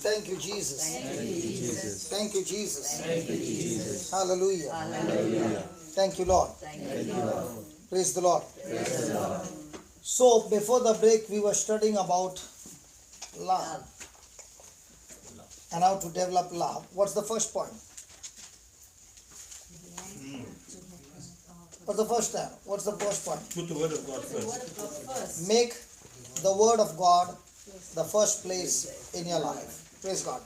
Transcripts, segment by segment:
Thank you, Jesus. Thank you, Jesus. Thank you, Jesus. Thank you, Jesus. Hallelujah. Hallelujah. Thank you, Lord. Thank you, Lord. Praise the Lord. Praise the Lord. So, before the break, we were studying about love and how to develop love. What's the first point? What's the first time? What's the first point? Put the word of God first. Make the word of God the first place in your life. Praise God.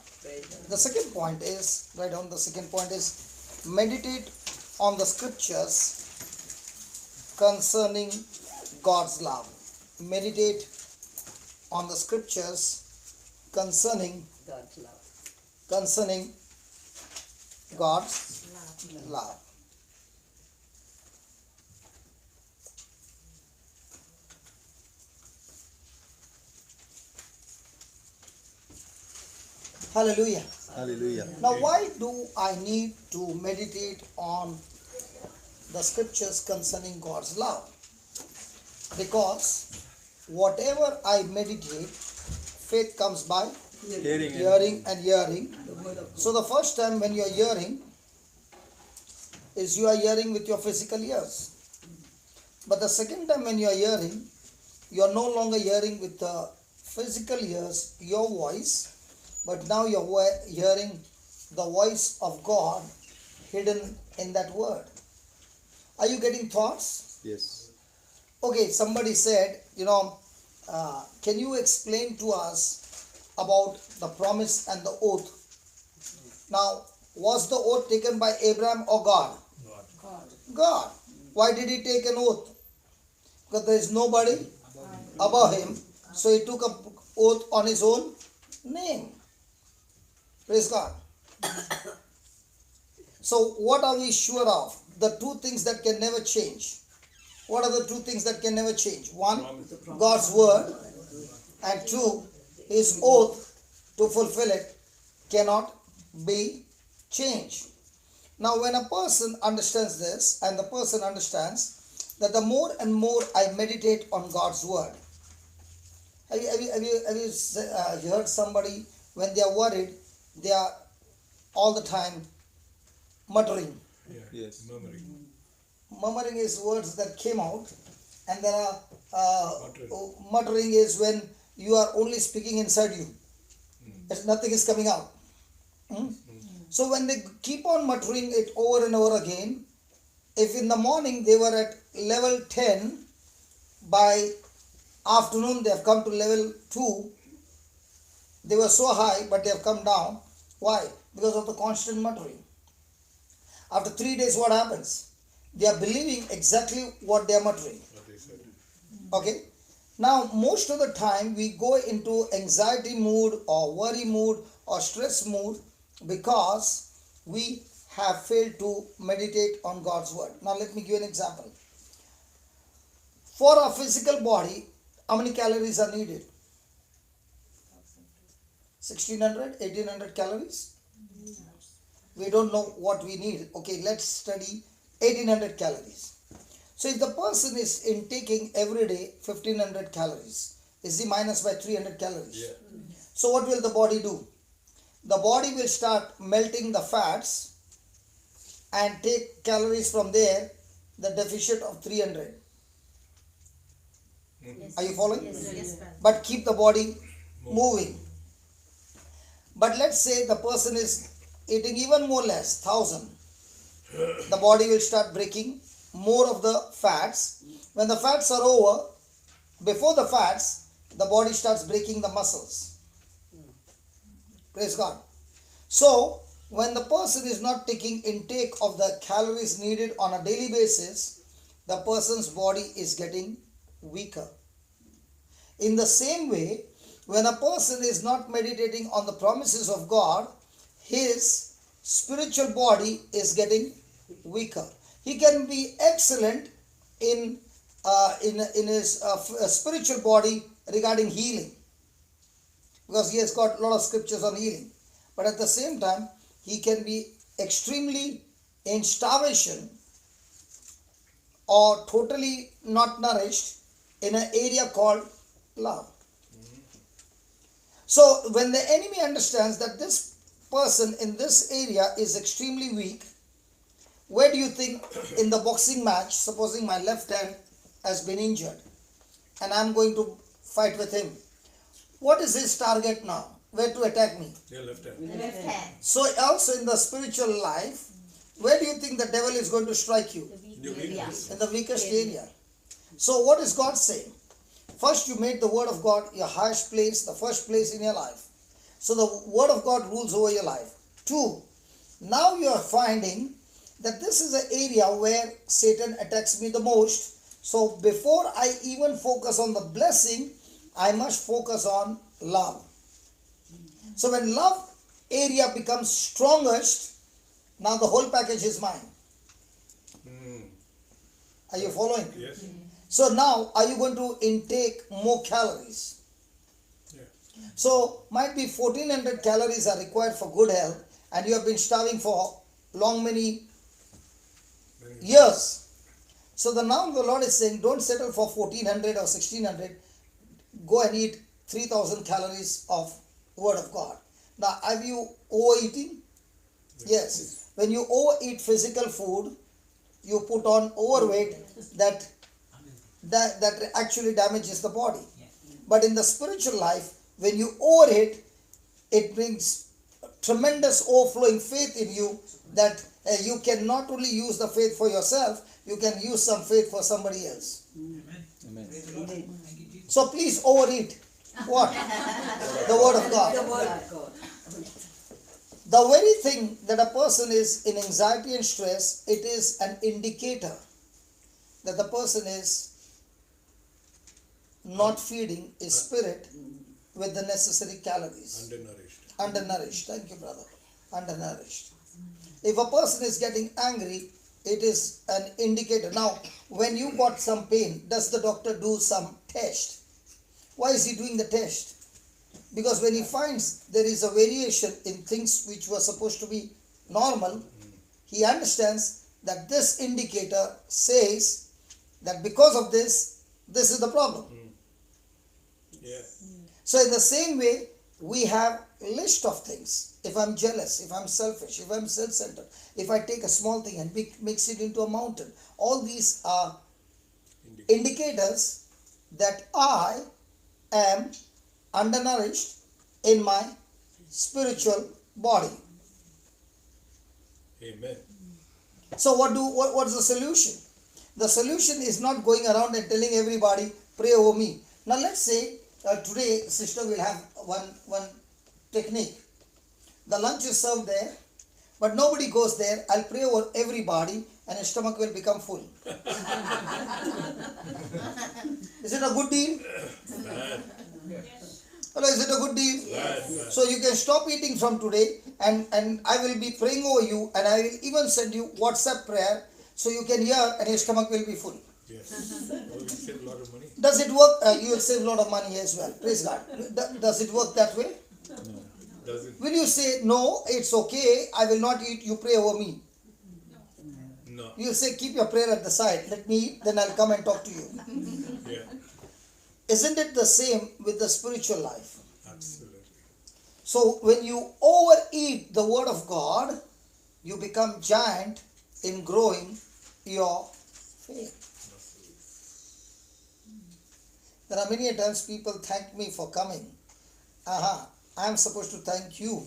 The second point is, write down the second point is, meditate on the scriptures concerning God's love. Meditate on the scriptures concerning God's love. concerning God's love. Hallelujah. Hallelujah. Now, why do I need to meditate on the scriptures concerning God's love? Because whatever I meditate, faith comes by hearing and hearing. So the first time when you are hearing is you are hearing with your physical ears. But the second time when you are hearing, you are no longer hearing with the physical ears, your voice, but now you are hearing the voice of God hidden in that word. Are you getting thoughts? Yes. Okay, somebody said, can you explain to us about the promise and the oath? Now, was the oath taken by Abraham or God? God. Why did he take an oath? Because there is nobody above him. So he took an oath on his own name. Praise God. So what are we sure of? The two things that can never change. What are the two things that can never change? One, God's word. And two, his oath to fulfill it cannot be changed. Now when a person understands this, and the person understands that the more and more I meditate on God's word. Have you heard somebody, when they are worried, they are all the time muttering. Yes. Murmuring. Murmuring is words that came out, and there are muttering is when you are only speaking inside you. Nothing is coming out. So when they keep on muttering it over and over again, if in the morning they were at level 10, by afternoon they have come to level 2, they were so high but they have come down. Why? Because of the constant muttering. After 3 days, what happens? They are believing exactly what they are muttering. What they said. Okay? Now, most of the time we go into anxiety mood or worry mood or stress mood because we have failed to meditate on God's word. Now, let me give you an example. For our physical body, how many calories are needed? 1600, 1800 calories? We don't know what we need. Okay, let's study 1800 calories. So if the person is intaking every day 1500 calories, is he minus by 300 calories? Yeah. So what will the body do? The body will start melting the fats and take calories from there, the deficit of 300. Are you following? Yes. But keep the body moving. But let's say the person is eating even more less, 1000. The body will start breaking more of the fats. When the fats are over, before the fats, the body starts breaking the muscles. Praise God. So, when the person is not taking intake of the calories needed on a daily basis, the person's body is getting weaker. In the same way, when a person is not meditating on the promises of God, his spiritual body is getting weaker. He can be excellent in his spiritual body regarding healing, because he has got a lot of scriptures on healing. But at the same time, he can be extremely in starvation or totally not nourished in an area called love. So when the enemy understands that this person in this area is extremely weak, where do you think in the boxing match, supposing my left hand has been injured and I'm going to fight with him, what is his target now? Where to attack me? Your left hand. Left hand. So also in the spiritual life, where do you think the devil is going to strike you? The weak Your area. weakness. In the weakest area. So what is God saying? First you made the word of God your highest place, the first place in your life. So the word of God rules over your life. 2, now you are finding that this is an area where Satan attacks me the most. So before I even focus on the blessing, I must focus on love. So when love area becomes strongest, now the whole package is mine. Mm. Are you following? Yes. So now are you going to intake more calories? Yeah. So might be 1400 calories are required for good health and you have been starving for many years. So now the Lord is saying don't settle for 1400 or 1600. Go and eat 3000 calories of word of God. Now have you overeating? Yes. When you overeat physical food, you put on overweight that actually damages the body. But in the spiritual life, when you overeat, it brings tremendous overflowing faith in you that you can not only use the faith for yourself, you can use some faith for somebody else. Amen. So please overeat what? The word of God. The word of God. The very thing that a person is in anxiety and stress, it is an indicator that the person is not feeding his spirit with the necessary calories. Undernourished. Undernourished. Thank you, brother. Undernourished. If a person is getting angry, it is an indicator. Now, when you got some pain, does the doctor do some test? Why is he doing the test? Because when he finds there is a variation in things which were supposed to be normal, he understands that this indicator says that because of this, this is the problem. Yeah. So in the same way, we have a list of things. If I'm jealous, if I'm selfish, if I'm self-centered, if I take a small thing and mix it into a mountain, all these are indicators that I am undernourished in my spiritual body. Amen. So what's the solution? The solution is not going around and telling everybody, pray over me. Now let's say today sister will have one technique. The lunch is served there, but nobody goes there. I'll pray over everybody and your stomach will become full. Is it a good deal? Bad. Hello, is it a good deal? Bad. So you can stop eating from today and I will be praying over you and I will even send you WhatsApp prayer so you can hear and your stomach will be full. Yes. Oh, you save a lot of money. Does it work? You will save a lot of money as well. Praise God. Does it work that way? Does it? Will you say, no, it's okay, I will not eat, you pray over me? No. You will say, keep your prayer at the side, let me eat, then I'll come and talk to you. Yeah. Isn't it the same with the spiritual life? Absolutely. So when you overeat the word of God, you become giant in growing your faith. There are many times people thank me for coming. I am supposed to thank you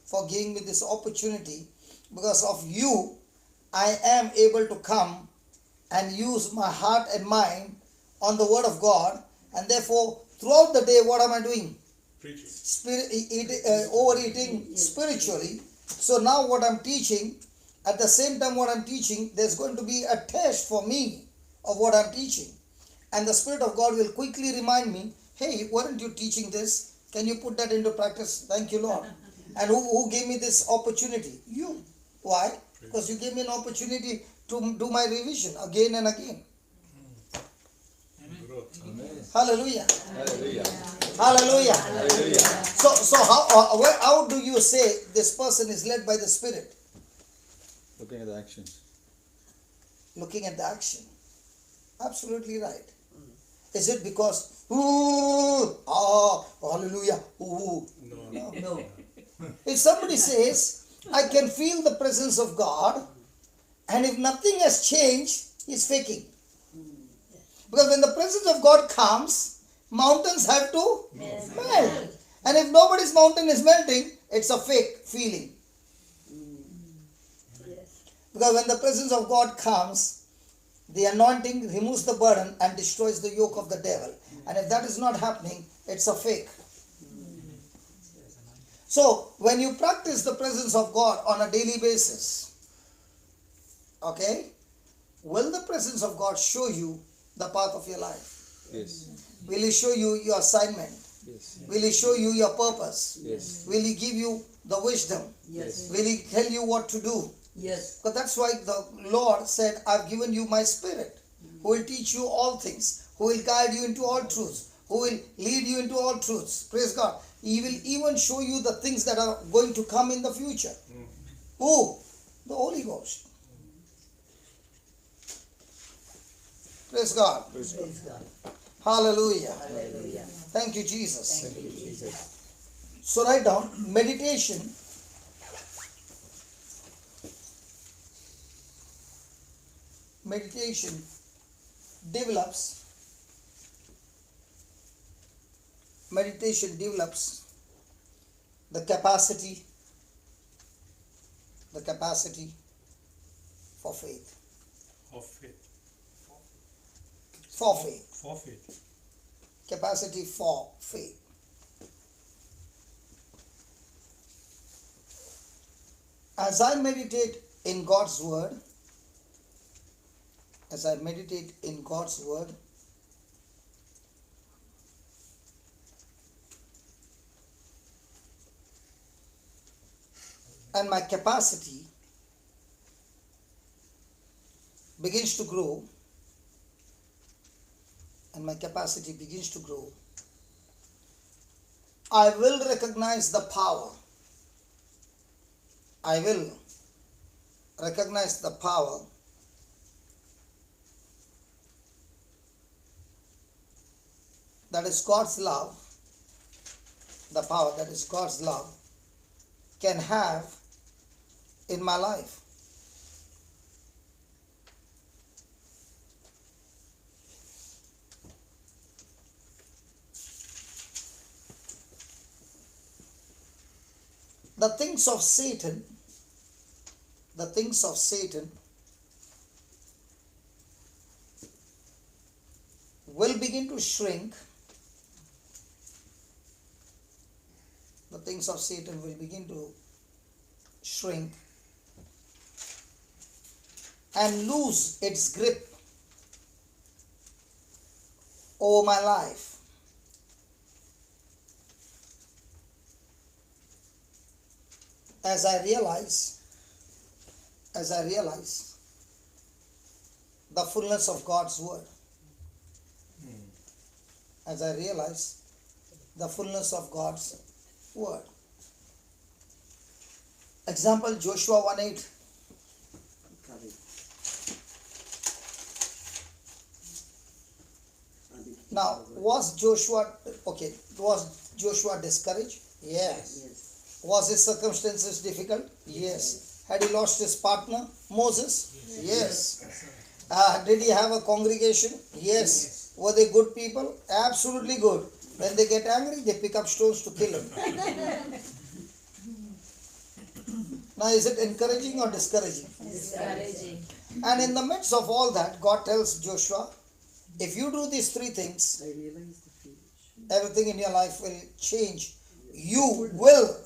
for giving me this opportunity. Because of you, I am able to come and use my heart and mind on the word of God. And therefore, throughout the day, what am I doing? Preaching. Overeating spiritually. So now what I'm teaching, at the same time what I'm teaching, there's going to be a test for me of what I'm teaching. And the Spirit of God will quickly remind me, hey, weren't you teaching this? Can you put that into practice? Thank you, Lord. And who gave me this opportunity? You. Why? Because you gave me an opportunity to do my revision again and again. Growth. Hallelujah. Hallelujah. Hallelujah. Hallelujah. So how do you say this person is led by the Spirit? Looking at the actions. Looking at the action. Absolutely right. Is it because Ooh, ah, hallelujah. Ooh. No. No. If somebody says, I can feel the presence of God, and if nothing has changed, he's faking. Because when the presence of God comes, mountains have to melt. And if nobody's mountain is melting, it's a fake feeling. Yes. Because when the presence of God comes, the anointing removes the burden and destroys the yoke of the devil. And if that is not happening, it's a fake. So, when you practice the presence of God on a daily basis, okay, will the presence of God show you the path of your life? Yes. Will He show you your assignment? Yes. Will He show you your purpose? Yes. Will He give you the wisdom? Yes. Will He tell you what to do? Yes. Because that's why the Lord said, I've given you my spirit, who will teach you all things, who will guide you into all truths, who will lead you into all truths. Praise God. He will even show you the things that are going to come in the future. Who? The Holy Ghost. Praise God. Praise God. Praise God. Hallelujah. Hallelujah. Thank you, Jesus. Thank you, Jesus. So write down, meditation develops the capacity for faith. Of faith. For faith. For faith. Capacity for faith. As I meditate in God's word, and my capacity begins to grow, I will recognize the power. That is God's love, the power that is God's love can have in my life. The things of Satan will begin to shrink. The things of Satan will begin to shrink and lose its grip over my life. As I realize the fullness of God's word. As I realize the fullness of God's word. Example, Joshua 1:8. Now, was Joshua discouraged? Yes. Was his circumstances difficult? Yes. Had he lost his partner, Moses? Yes. Did he have a congregation? Yes. Were they good people? Absolutely good. When they get angry, they pick up stones to kill him. Now, is it encouraging or discouraging? Discouraging. And in the midst of all that, God tells Joshua, if you do these three things, everything in your life will change. You will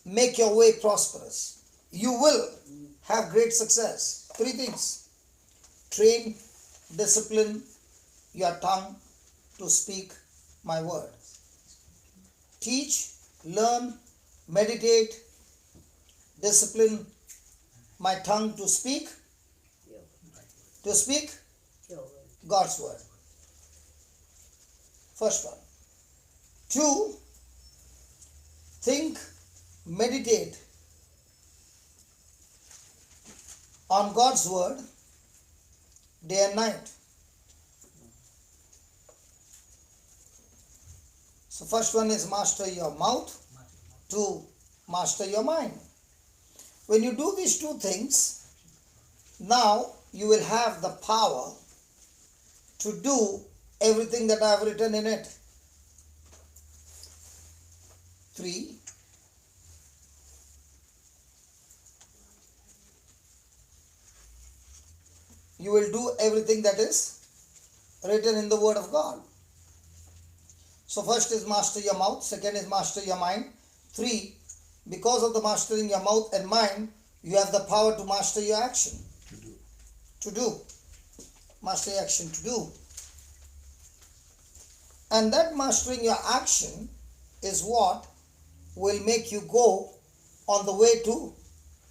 make your way prosperous. You will have great success. Three things. Train, discipline your tongue to speak my word. Teach, learn, meditate, discipline my tongue to speak God's word. First one. 2, think, meditate on God's word day and night. So first one is master your mouth, to master your mind. When you do these two things, now you will have the power to do everything that I have written in it. 3. You will do everything that is written in the Word of God. So first is master your mouth, second is master your mind. 3, because of the mastering your mouth and mind, you have the power to master your action. To do. Master your action to do. And that mastering your action is what will make you go on the way to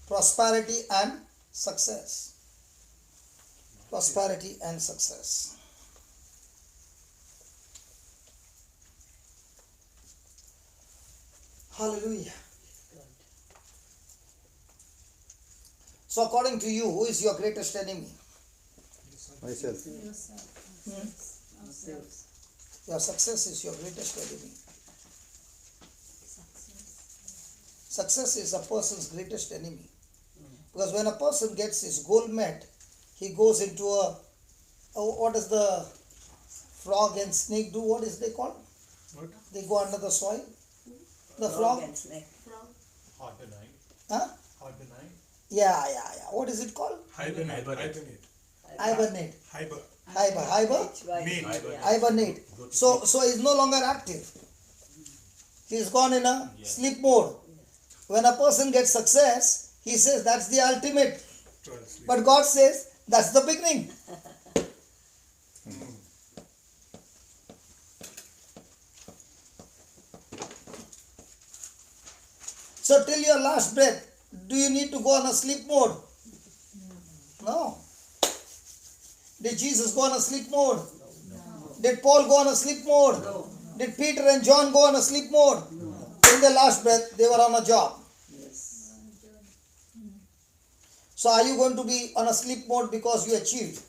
prosperity and success. Prosperity and success. Hallelujah. So according to you, who is your greatest enemy? Myself. Your success is your greatest enemy. Success is a person's greatest enemy. Because when a person gets his goal met, he goes into what does the frog and snake do? What is they called? What? They go under the soil. The frog? Hibernate. Huh? Hibernate. Yeah. What is it called? Hibernate. Hibernate. Meat. Hibernate. So he's no longer active. He's gone in a sleep mode. When a person gets success, he says that's the ultimate. But God says that's the beginning. So till your last breath, do you need to go on a sleep mode? No. Did Jesus go on a sleep mode? Did Paul go on a sleep mode? Did Peter and John go on a sleep mode? In their last breath, they were on a job. So are you going to be on a sleep mode because you achieved?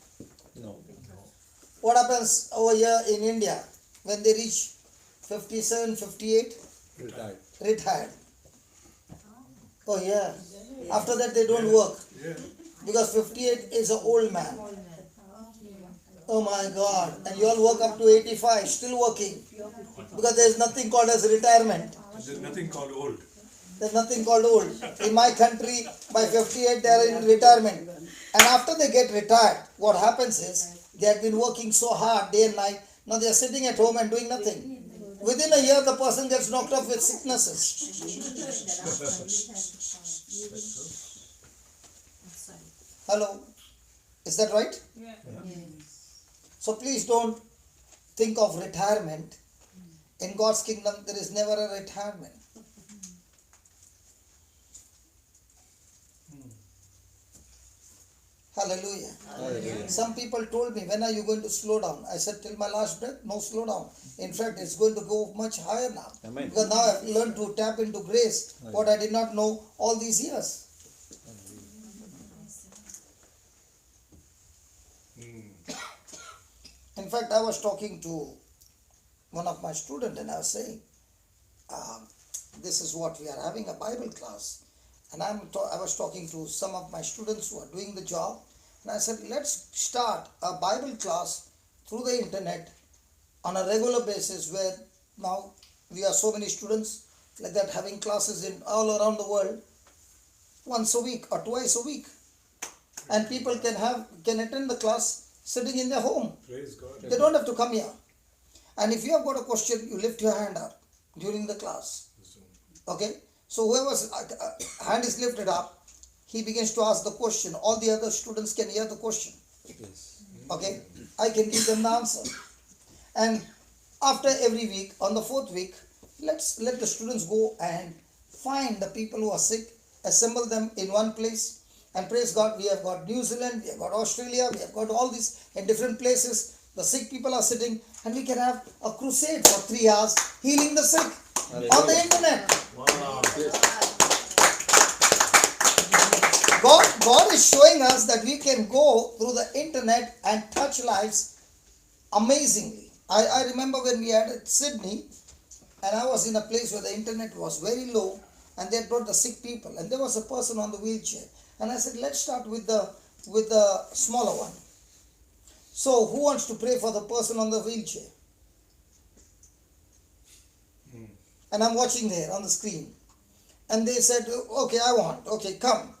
No. What happens over here in India when they reach 57, 58? Retired. Oh yeah. After that they don't work. Yeah. Because 58 is an old man. Oh my God. And you all work up to 85, still working. Because there is nothing called as retirement. There's nothing called old. There's nothing called old. In my country, by 58 they are in retirement. And after they get retired, what happens is, they have been working so hard day and night, now they are sitting at home and doing nothing. Within a year, the person gets knocked off with sicknesses. Hello? Is that right? Yeah. So please don't think of retirement. In God's kingdom, there is never a retirement. Hallelujah. Hallelujah. Some people told me, when are you going to slow down? I said, till my last breath, no slow down. In fact, it's going to go much higher now. Amen. Because now I've learned to tap into grace, what I did not know all these years. In fact, I was talking to one of my students and I was saying, this is what we are having a Bible class. And I was talking to some of my students who are doing the job. And I said, let's start a Bible class through the internet on a regular basis, where now we are so many students like that having classes in all around the world once a week or twice a week. And people can attend the class sitting in their home. Praise God. They don't have to come here. And if you have got a question, you lift your hand up during the class. Okay? So whoever's hand is lifted up, he begins to ask the question. All the other students can hear the question. Yes. Okay? I can give them the answer. And after every week, on the 4th week, let the students go and find the people who are sick, assemble them in one place, and praise God, we have got New Zealand, we have got Australia, we have got all these in different places. The sick people are sitting, and we can have a crusade for 3 hours, healing the sick on the internet. Wow. God is showing us that we can go through the internet and touch lives amazingly. I remember when we had at Sydney, and I was in a place where the internet was very low, and they had brought the sick people, and there was a person on the wheelchair, and I said, let's start with the smaller one. So who wants to pray for the person on the wheelchair? And I'm watching there on the screen, and they said, okay, I want. Okay, come.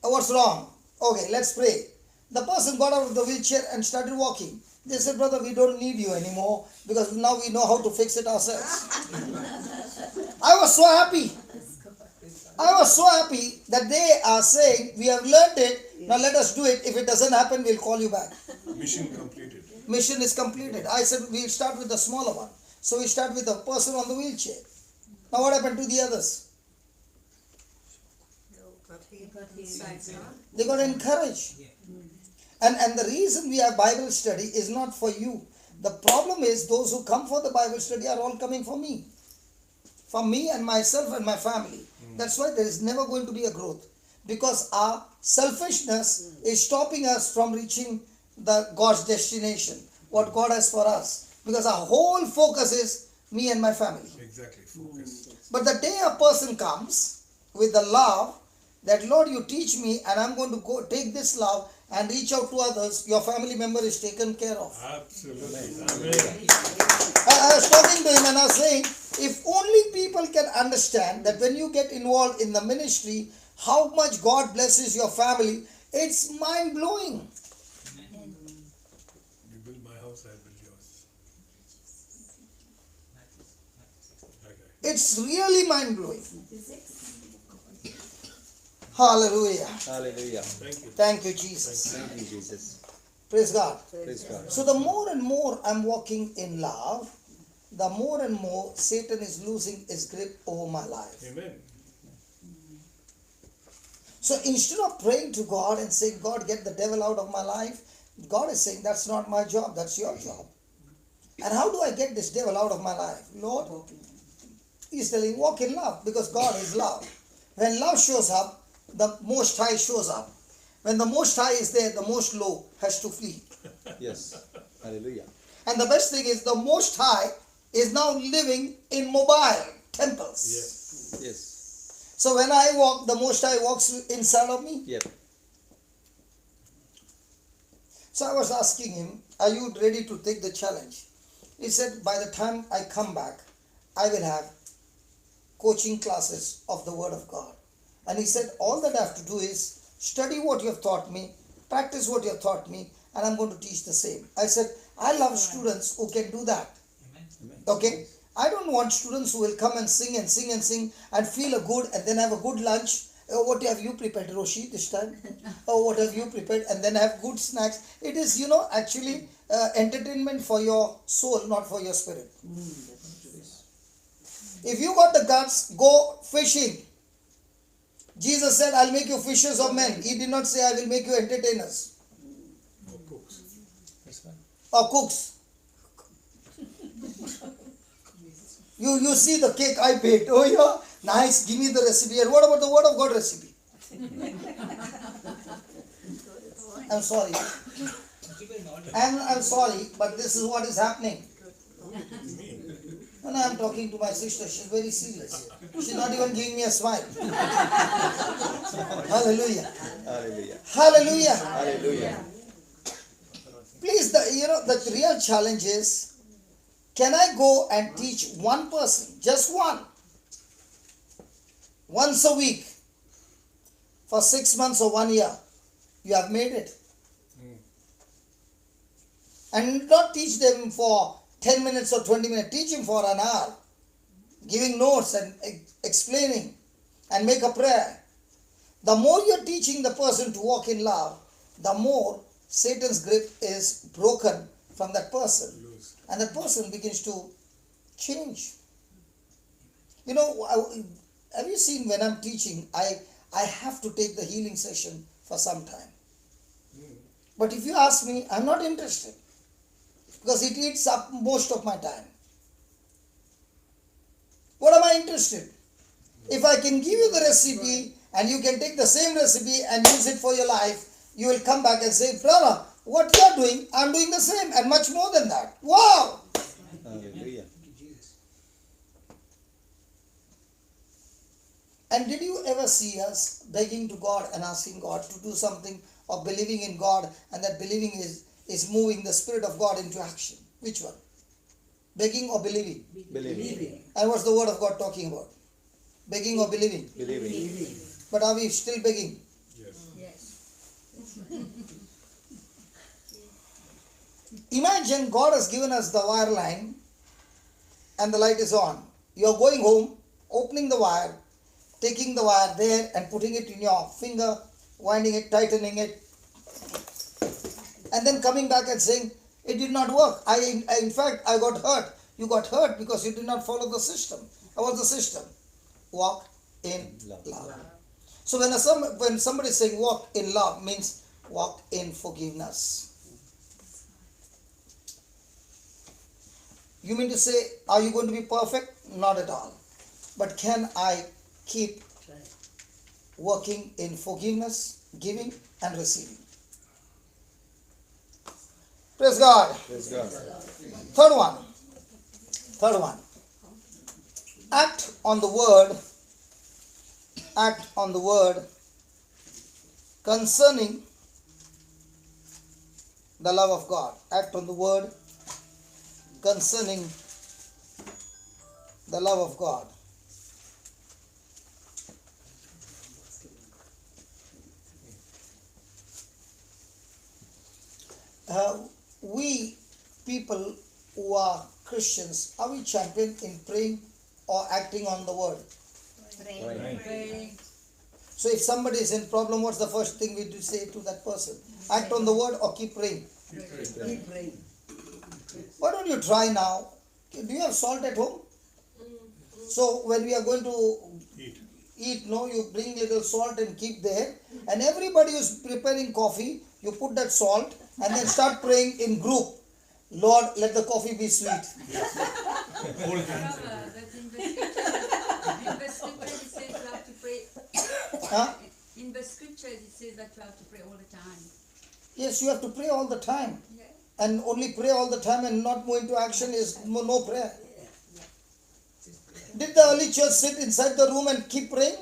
What's wrong? Okay, let's pray. The person got out of the wheelchair and started walking. They said, brother, we don't need you anymore because now we know how to fix it ourselves. I was so happy. I was so happy that they are saying, we have learned it, now let us do it. If it doesn't happen, we'll call you back. Mission completed. Mission is completed. I said, we'll start with the smaller one. So we start with the person on the wheelchair. Now what happened to the others? They got encouraged. And the reason we have Bible study is not for you. The problem is those who come for the Bible study are all coming for me. For me and myself and my family. That's why there is never going to be a growth. Because our selfishness is stopping us from reaching the God's destination. What God has for us. Because our whole focus is me and my family. Exactly. Focus. But the day a person comes with the love that Lord, you teach me and I'm going to go take this love and reach out to others, your family member is taken care of. Absolutely. I was talking to him and I was saying, if only people can understand that when you get involved in the ministry, how much God blesses your family, it's mind blowing. You build my house, I build yours. Okay. It's really mind blowing. Hallelujah. Hallelujah. Thank you. Thank you, Jesus. Thank you, Jesus. Praise God. Praise God. So the more and more I'm walking in love, the more and more Satan is losing his grip over my life. Amen. So instead of praying to God and saying, God, get the devil out of my life, God is saying, that's not my job, that's your job. And how do I get this devil out of my life? Lord, He's telling, walk in love, because God is love. When love shows up, the Most High shows up. When the Most High is there, the Most Low has to flee. Yes. Hallelujah. And the best thing is, the Most High is now living in mobile temples. Yes. Yes. So when I walk, the Most High walks inside of me. Yep. So I was asking him, are you ready to take the challenge? He said, by the time I come back, I will have coaching classes of the Word of God. And he said, all that I have to do is study what you have taught me, practice what you have taught me, and I'm going to teach the same. I said, I love students who can do that. Amen. Okay? I don't want students who will come and sing and sing and sing and feel good and then have a good lunch. Oh, what have you prepared, Roshi, this time? Oh, what have you prepared? And then have good snacks. It is, actually entertainment for your soul, not for your spirit. If you got the guts, go fishing. Jesus said, I'll make you fishers of men. He did not say, I will make you entertainers Or cooks. That's fine. or cooks. You see the cake I baked. Oh yeah, nice, give me the recipe. And what about the Word of God recipe? I'm sorry. I'm sorry, but this is what is happening. And I'm talking to my sister, she's very serious. She's not even giving me a smile. Hallelujah. Hallelujah. Hallelujah. Hallelujah. Please, the real challenge is, can I go and teach one person, just one, once a week, for 6 months or 1 year? You have made it. And not teach them for 10 minutes or 20 minutes, teach him for an hour, giving notes and explaining, and make a prayer. The more you're teaching the person to walk in love, the more Satan's grip is broken from that person. And that person begins to change. Have you seen when I'm teaching, I have to take the healing session for some time. But if you ask me, I'm not interested. Because it eats up most of my time. What am I interested? If I can give you the recipe and you can take the same recipe and use it for your life, you will come back and say, brother, what you are doing, I'm doing the same and much more than that. Wow! Hallelujah. And did you ever see us begging to God and asking God to do something, or believing in God, and that believing is moving the Spirit of God into action? Which one? Begging or believing? Believing. And what's the Word of God talking about? Begging or believing? Believing. But are we still begging? Yes. Yes. Imagine God has given us the wire line and the light is on. You are going home, opening the wire, taking the wire there and putting it in your finger, winding it, tightening it, and then coming back and saying, it did not work. In fact, I got hurt. You got hurt because you did not follow the system. What was the system? Walk in love. So when somebody is saying walk in love, means walk in forgiveness. You mean to say, are you going to be perfect? Not at all. But can I keep working in forgiveness, giving and receiving? Praise God. Praise God. Third one. Act on the word. Act on the word concerning the love of God. Act on the word concerning the love of God. We people who are Christians, are we champion in praying or acting on the word? Pray. So if somebody is in problem, what's the first thing we do say to that person? Act on the word or keep praying? Keep praying. Why don't you try now? Do you have salt at home? So when we are going to eat, you bring little salt and keep there. And everybody is preparing coffee. You put that salt and then start praying in group. Lord, let the coffee be sweet. Hold hands. In the scripture it says you have to pray. Huh? In the scripture it says that you have to pray all the time. Yes, you have to pray all the time. Yeah. And only pray all the time and not go into action is no prayer. Did the early church sit inside the room and keep praying?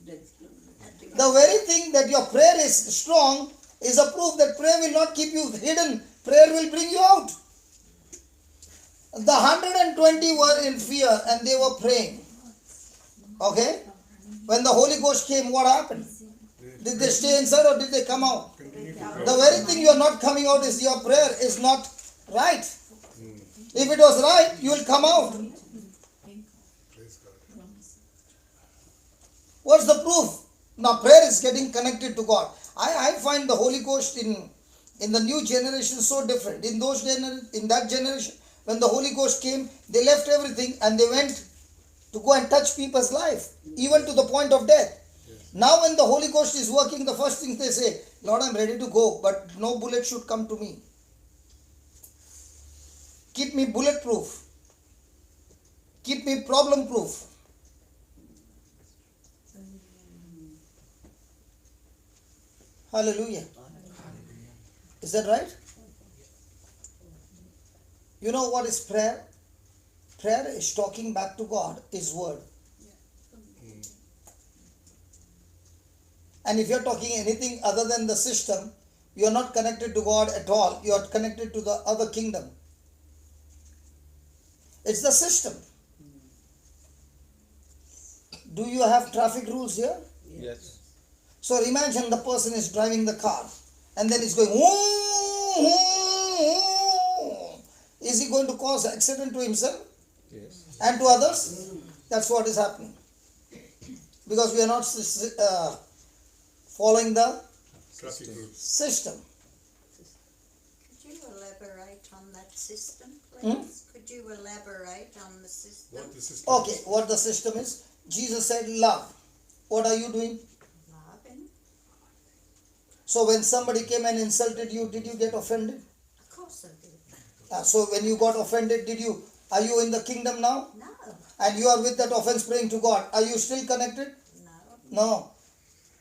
The very thing that your prayer is strong is a proof that prayer will not keep you hidden. Prayer will bring you out. The 120 were in fear and they were praying. Okay? When the Holy Ghost came, what happened? Did they stay inside or did they come out? The very thing you are not coming out is your prayer is not right. If it was right, you will come out. Praise God. What's the proof? Now prayer is getting connected to God. I find the Holy Ghost in the new generation so different. In that generation, when the Holy Ghost came, they left everything and they went to go and touch people's life, even to the point of death. Now when the Holy Ghost is working, the first thing they say, Lord, I'm ready to go, but no bullet should come to me. Keep me bulletproof. Keep me problem proof. Hallelujah. Is that right? You know what is prayer? Prayer is talking back to God, His word. And if you're talking anything other than the system, you're not connected to God at all. You're connected to the other kingdom. It's the system. Do you have traffic rules here? Yes. So imagine the person is driving the car and then he's going, "Woo, woo, woo." Is he going to cause accident to himself Yes. and to others? That's what is happening. Because we are not following the Traffic rules. system. Could you elaborate on that system, please? Could you elaborate on the system? What the system Okay, what the system is? Jesus said love. What are you doing? Loving? So when somebody came and insulted you, did you get offended? Of course I did. So when you got offended, are you in the kingdom now? No, And you are with that offense praying to God. Are you still connected? no. No.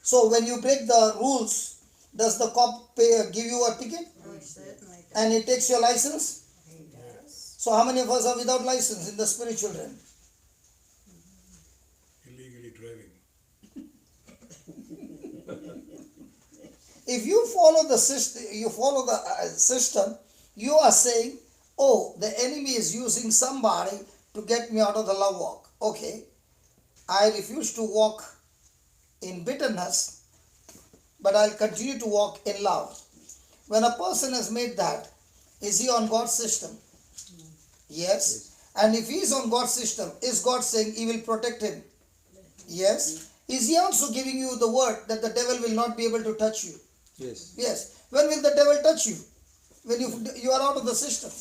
So when you break the rules, does the cop give you a ticket? Oh, he certainly does. And he takes your license? He does. So how many of us are without license in the spiritual realm? illegally driving. If you follow the system, you are saying, oh, the enemy is using somebody to get me out of the love walk. Okay, I refuse to walk in bitterness, but I'll continue to walk in love. When a person has made that, is he on God's system? Yes. And if he is on God's system, is God saying he will protect him? Yes. Is he also giving you the word that the devil will not be able to touch you? Yes. Yes. When will the devil touch you? When you are out of the system.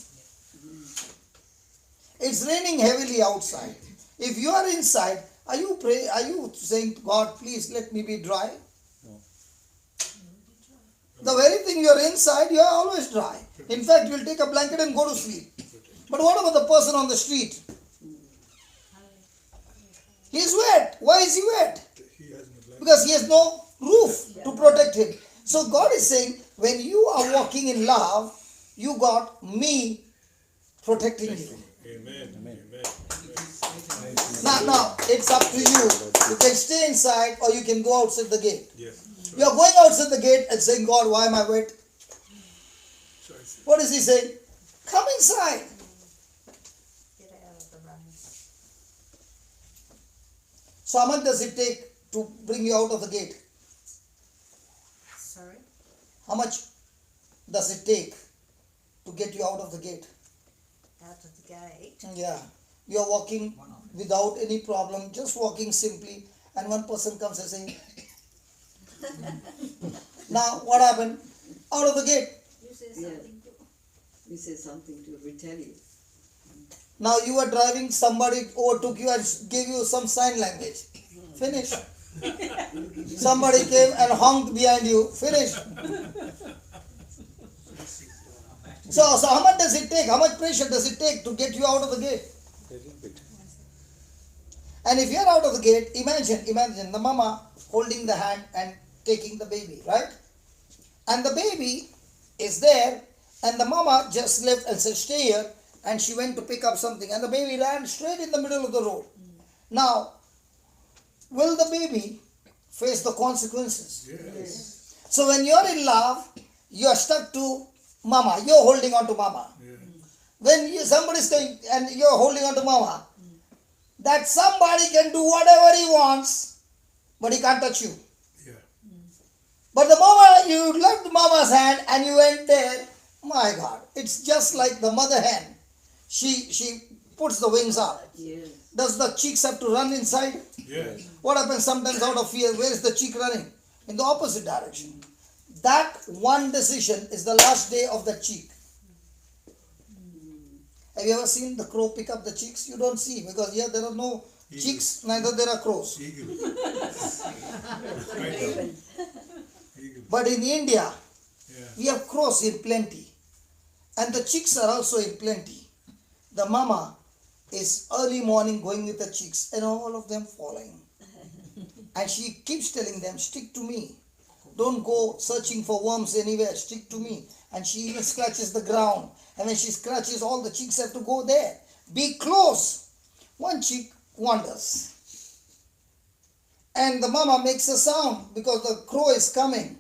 It's raining heavily outside. If you are inside, are you saying, God, please let me be dry? No. The very thing you are inside, you are always dry. In fact, you will take a blanket and go to sleep. But what about the person on the street? He is wet. Why is he wet? He has no life. Because he has no roof to protect him. So God is saying, when you are walking in love, you got me protecting you. Amen. Amen. Now, it's up to you. You can stay inside or you can go outside the gate. Yes. You are going outside the gate and saying, God, why am I wet? Choice. What is he saying? Come inside. Get out of the rain. So how much does it take to bring you out of the gate? Sorry? How much does it take to get you out of the gate? Out of the gate. Yeah. You are walking without any problem, just walking simply, and one person comes and saying, now what happened? Out of the gate. You say Yeah. something to. We say something to retaliate. Now you were driving, somebody overtook you and gave you some sign language. Finish. Somebody came and honked behind you. Finish. So how much does it take? How much pressure does it take to get you out of the gate? Little bit. And if you are out of the gate, imagine the mama holding the hand and taking the baby, right? And the baby is there, and the mama just left and said, stay here, and she went to pick up something, and the baby ran straight in the middle of the road. Now, will the baby face the consequences? Yes. So when you are in love, you are stuck to mama, you are holding on to mama. Yeah. When somebody is going and you are holding on to mama, that somebody can do whatever he wants, but he can't touch you. Yeah. But the moment you left mama's hand and you went there, my God, it's just like the mother hen. She puts the wings up. Yes. Does the chicks have to run inside? Yes. What happens sometimes out of fear? Where is the chick running? In the opposite direction. That one decision is the last day of the chick. Have you ever seen the crow pick up the chicks? You don't see, because here there are no chicks, neither there are crows. Eagle. Right. Eagle. But in India, Yeah. we have crows in plenty. And the chicks are also in plenty. The mama is early morning going with the chicks and all of them following. And she keeps telling them, stick to me. Don't go searching for worms anywhere, stick to me. And she even scratches the ground. And when she scratches, all the chicks have to go there. Be close. One chick wanders. And the mama makes a sound because the crow is coming.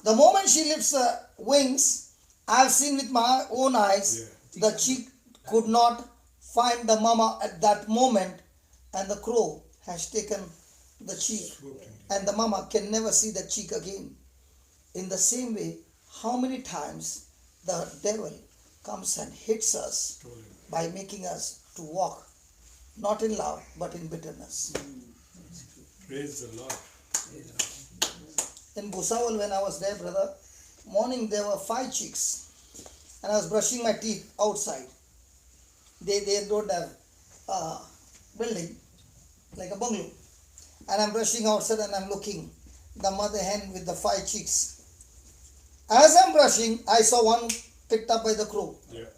The moment she lifts her wings, I've seen with my own eyes, the chick could not find the mama at that moment, and the crow has taken the chick, and the mama can never see the chick again. In the same way, how many times the devil comes and hits us by making us to walk not in love but in bitterness. Praise the Lord. In Bhusawal, when I was there, brother, morning there were 5 chicks, and I was brushing my teeth outside. They don't have a building like a bungalow, and I'm brushing outside and I'm looking the mother hen with the 5 chicks. As I'm brushing, I saw one picked up by the crow. Yeah.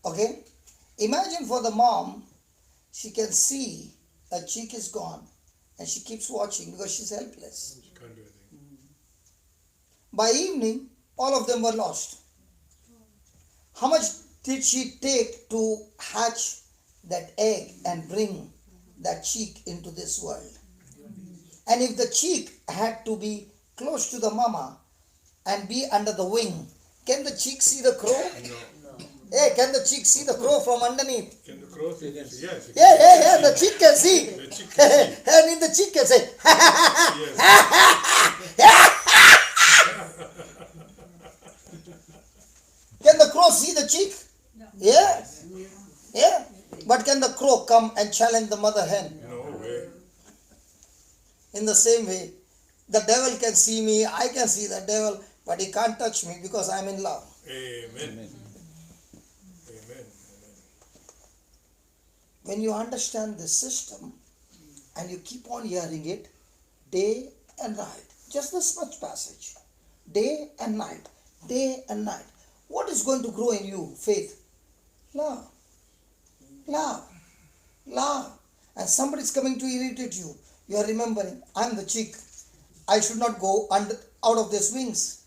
Okay, imagine for the mom, she can see a chick is gone, and she keeps watching because she's helpless. Can't do anything. By evening, all of them were lost. How much did she take to hatch that egg and bring that cheek into this world. And if the cheek had to be close to the mama and be under the wing, can the cheek see the crow? No. Hey, can the cheek see the crow from underneath? Can the crow see? Yes. Yeah, the cheek can see. The cheek can see. And in the cheek can say, Yes. can the crow see the cheek? No. Yeah. Yeah. But can the crow come and challenge the mother hen? No way. In the same way, the devil can see me, I can see the devil, but he can't touch me because I'm in love. Amen. Amen. When you understand this system and you keep on hearing it day and night, just this much passage, day and night, day and night, what is going to grow in you? Faith. Love. Love. Love. And somebody is coming to irritate you. You are remembering, I'm the chick. I should not go out of these wings.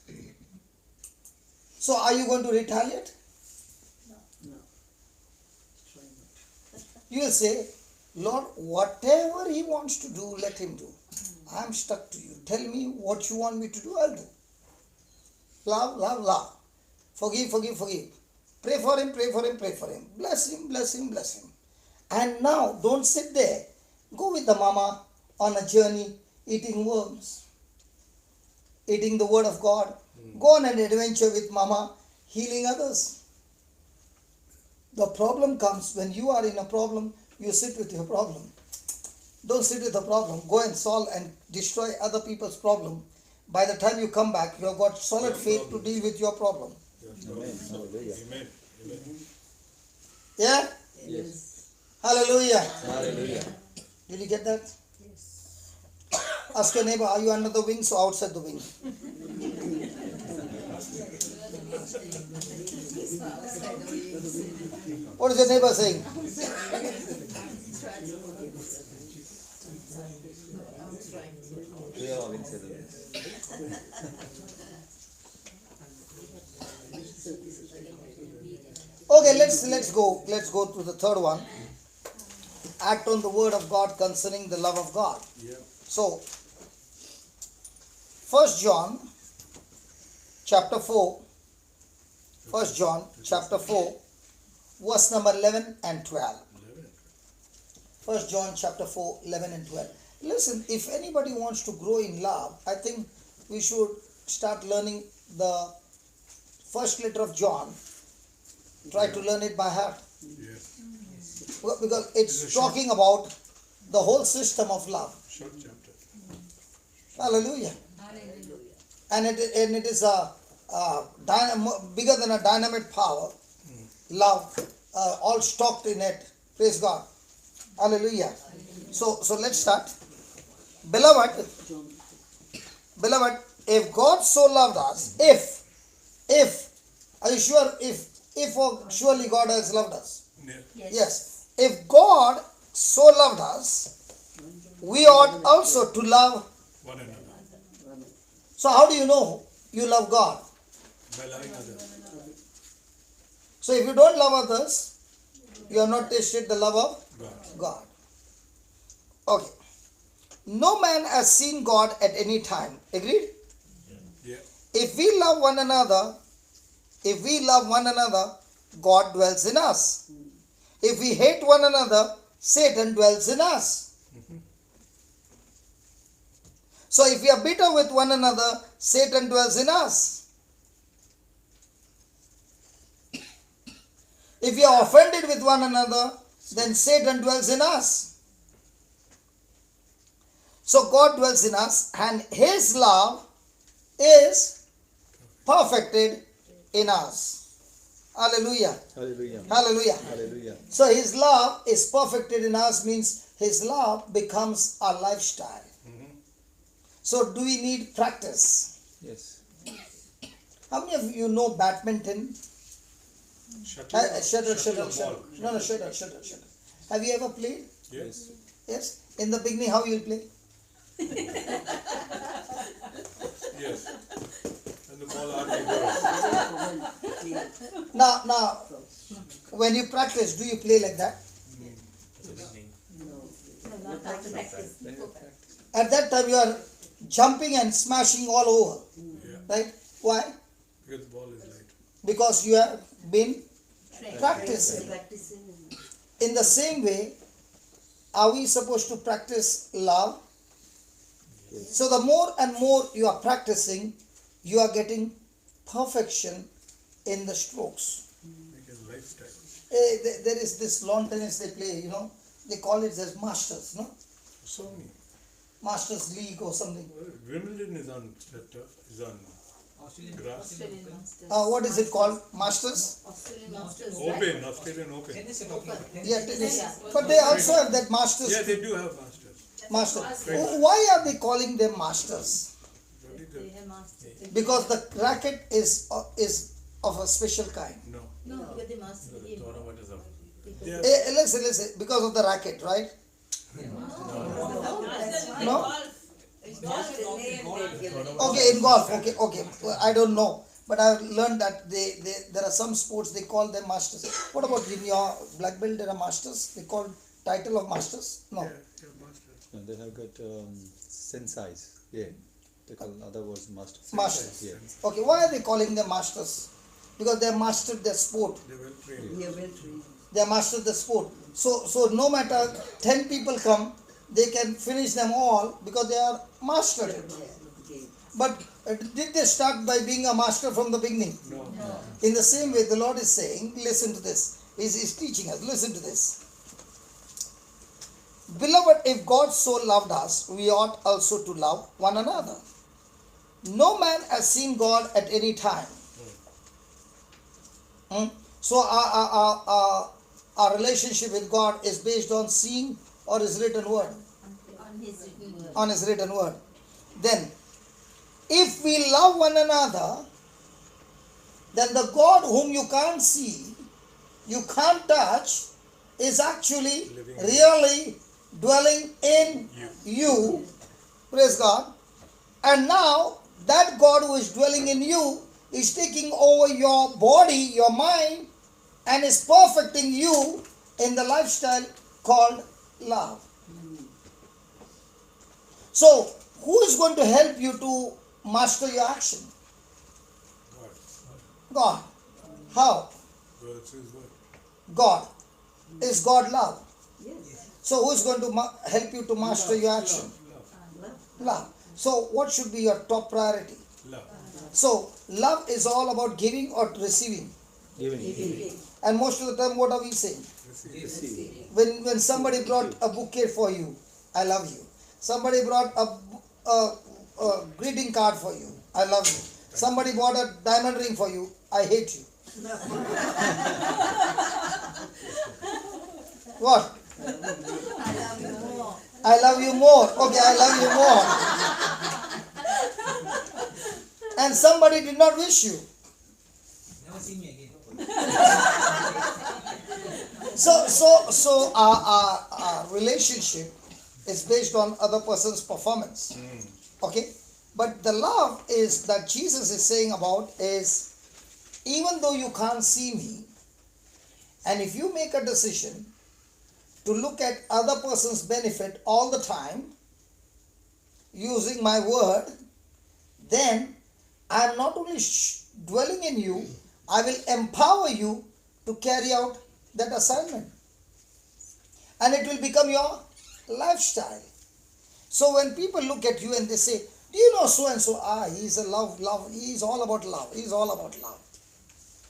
So are you going to retaliate? No. Try not. You will say, Lord, whatever he wants to do, let him do. I am stuck to you. Tell me what you want me to do, I'll do. Love, love, love. Forgive, forgive, forgive. Pray for him, pray for him, pray for him. Bless him, bless him, bless him. And now, don't sit there. Go with the mama on a journey, eating worms, eating the word of God. Go on an adventure with mama, healing others. The problem comes when you are in a problem, you sit with your problem. Don't sit with the problem. Go and solve and destroy other people's problem. By the time you come back, you have got solid faith to deal with your problem. Amen. Hallelujah. Amen. Amen. Yeah? Yes. Hallelujah. Hallelujah. Did you get that? Yes. Ask your neighbor, are you under the wings or outside the wing? What is your neighbor saying? We are all inside the wings. Okay, let's go to the third one. Act on the word of God concerning the love of God. Yeah. So, 1 John chapter 4, 1 John chapter 4, verse number 11 and 12. 1 John chapter 4, 11 and 12. Listen, if anybody wants to grow in love, I think we should start learning the first letter of John. Try to learn it by heart. Yes. Well, because it's talking about the whole system of love. Short chapter. Hallelujah. Hallelujah. And it is a bigger than a dynamite power. Love, all stocked in it. Praise God. Hallelujah. So let's start. Beloved, if God so loved us, are you sure if or surely God has loved us? Yeah. Yes. If God so loved us, we ought also to love. One another. So how do you know you love God? By loving others. So if you don't love others, you have not tasted the love of God. God. Okay. No man has seen God at any time. Agreed? Yeah. If we love one another, God dwells in us. If we hate one another, Satan dwells in us. So if we are bitter with one another, Satan dwells in us. If we are offended with one another, then Satan dwells in us. So God dwells in us, and His love is perfected in us. Hallelujah. Hallelujah. Hallelujah. Hallelujah. So His love is perfected in us means His love becomes our lifestyle. So do we need practice? Yes. How many of you know badminton? Shuttle. ball. No, shuttle. Have you ever played? Yes. Yes. In the beginning, how you will play? Yes. And the ball out goes. Now, when you practice, do you play like that? No. At that time you are jumping and smashing all over. Yeah. Right? Why? Because the ball is light. Because you have been practicing. In the same way, are we supposed to practice love? So the more and more you are practicing, you are getting perfection in the strokes. Make it a lifestyle. There is this lawn tennis they play, they call it as Masters, no? So many. Masters League or something. Wimbledon is on grass. What is it called? Masters? Australian Open. Yeah, tennis. But they also have that Masters. Yeah, they do have masters. Masters. Why are they calling them Masters? Very good. Because the racket is of a special kind. No. They are, listen, because of the racket, right? No? Okay, in golf, okay. I don't know. But I've learned that there are some sports they call them masters. What about in your black belt, there are masters? They call title of masters? No. Yeah, masters. And they have got sensais. Yeah. They call other words masters. Masters. Yeah. Okay, why are they calling them masters? Because they have mastered their sport. They're well trained. They have mastered the sport. So no matter 10 people come, they can finish them all because they are mastered it. But did they start by being a master from the beginning? No. In the same way, the Lord is saying, listen to this. He's teaching us, listen to this. Beloved, if God so loved us, we ought also to love one another. No man has seen God at any time. So our relationship with God is based on seeing or His written word. On His written word. Then, if we love one another, then the God whom you can't see, you can't touch, is actually really dwelling in you. Praise God. And now, that God who is dwelling in you is taking over your body, your mind, and is perfecting you in the lifestyle called love. So, who is going to help you to master your action? God. How? God's His word. God. Is God love? So, who is going to help you to master your action? Love. So, what should be your top priority? Love. So, love is all about giving or receiving. Giving. And most of the time, what are we saying? Receive. When somebody brought a bouquet for you, I love you. Somebody brought a greeting card for you, I love you. Somebody bought a diamond ring for you, I hate you. What? I love you more. Okay, I love you more. And somebody did not wish you. Never see me again. So our relationship is based on other person's performance. Okay? But the love is that Jesus is saying about is, even though you can't see me, and if you make a decision to look at other person's benefit all the time, using my word, then I am not only dwelling in you, I will empower you to carry out that assignment. And it will become your lifestyle. So when people look at you and they say, do you know so and so? He's a love, he's all about love. He's all about love.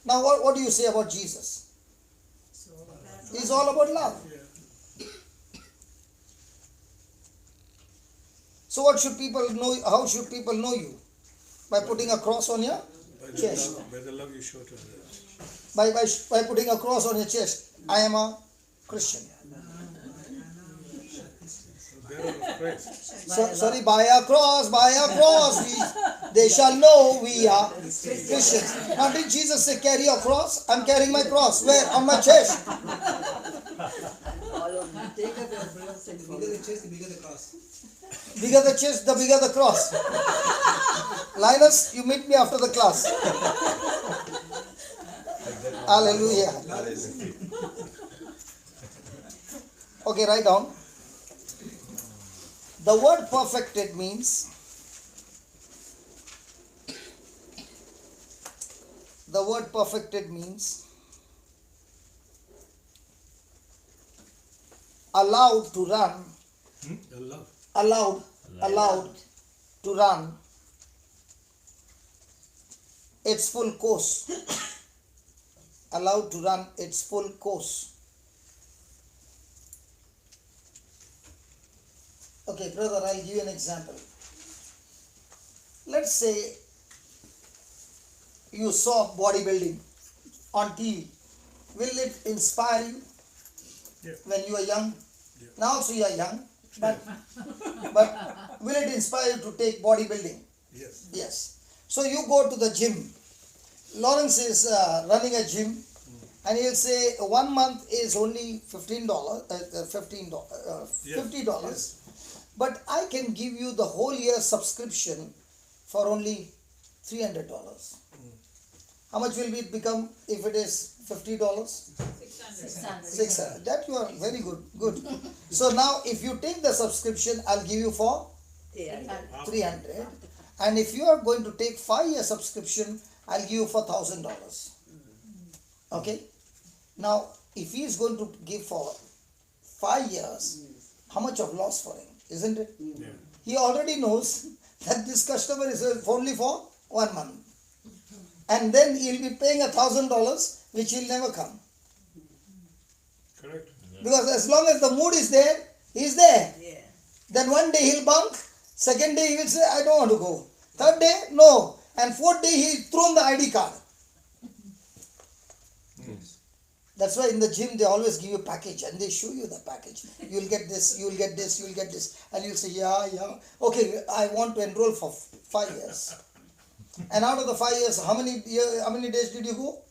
Now what do you say about Jesus? He's all about love. So what should people know? How should people know you? By putting a cross on your chest. By the love you show to others. By putting a cross on your chest. I am a Christian. Sorry, by a cross, they shall know we are Christians. Now did Jesus say carry your cross? I'm carrying my cross. Where? On my chest. Bigger the chest, the bigger the cross. Bigger the chest, the bigger the cross. Linus, you meet me after the class. Hallelujah. Okay, write down. The word perfected means allowed to run, Allah. allowed to run its full course. Allowed to run its full course. Okay, brother, I'll give you an example. Let's say you saw bodybuilding on TV. Will it inspire you Yeah. when you are young? Yeah. Now also you are young, but will it inspire you to take bodybuilding? Yes. Yes. So you go to the gym. Lawrence is running a gym, and he'll say 1 month is only $15, $50. Yes. But I can give you the whole year subscription for only $300. How much will it become if it is $50? 600. That you are very good. Good. So now if you take the subscription, I'll give you for 300. And if you are going to take 5-year subscription, I'll give you for $1,000. Okay? Now, if he is going to give for 5 years, how much of loss for him? Isn't it? Yeah. He already knows that this customer is only for 1 month. And then he'll be paying $1,000, which will never come. Correct. Because as long as the mood is there, he's there. Yeah. Then one day he'll bunk, second day he will say, I don't want to go. Third day, no. And fourth day he thrown the ID card. Yes. That's why in the gym they always give you a package and they show you the package. You'll get this, you'll get this, you'll get this. And you'll say, yeah. Okay, I want to enroll for 5 years. And out of the 5 years, how many days did you go?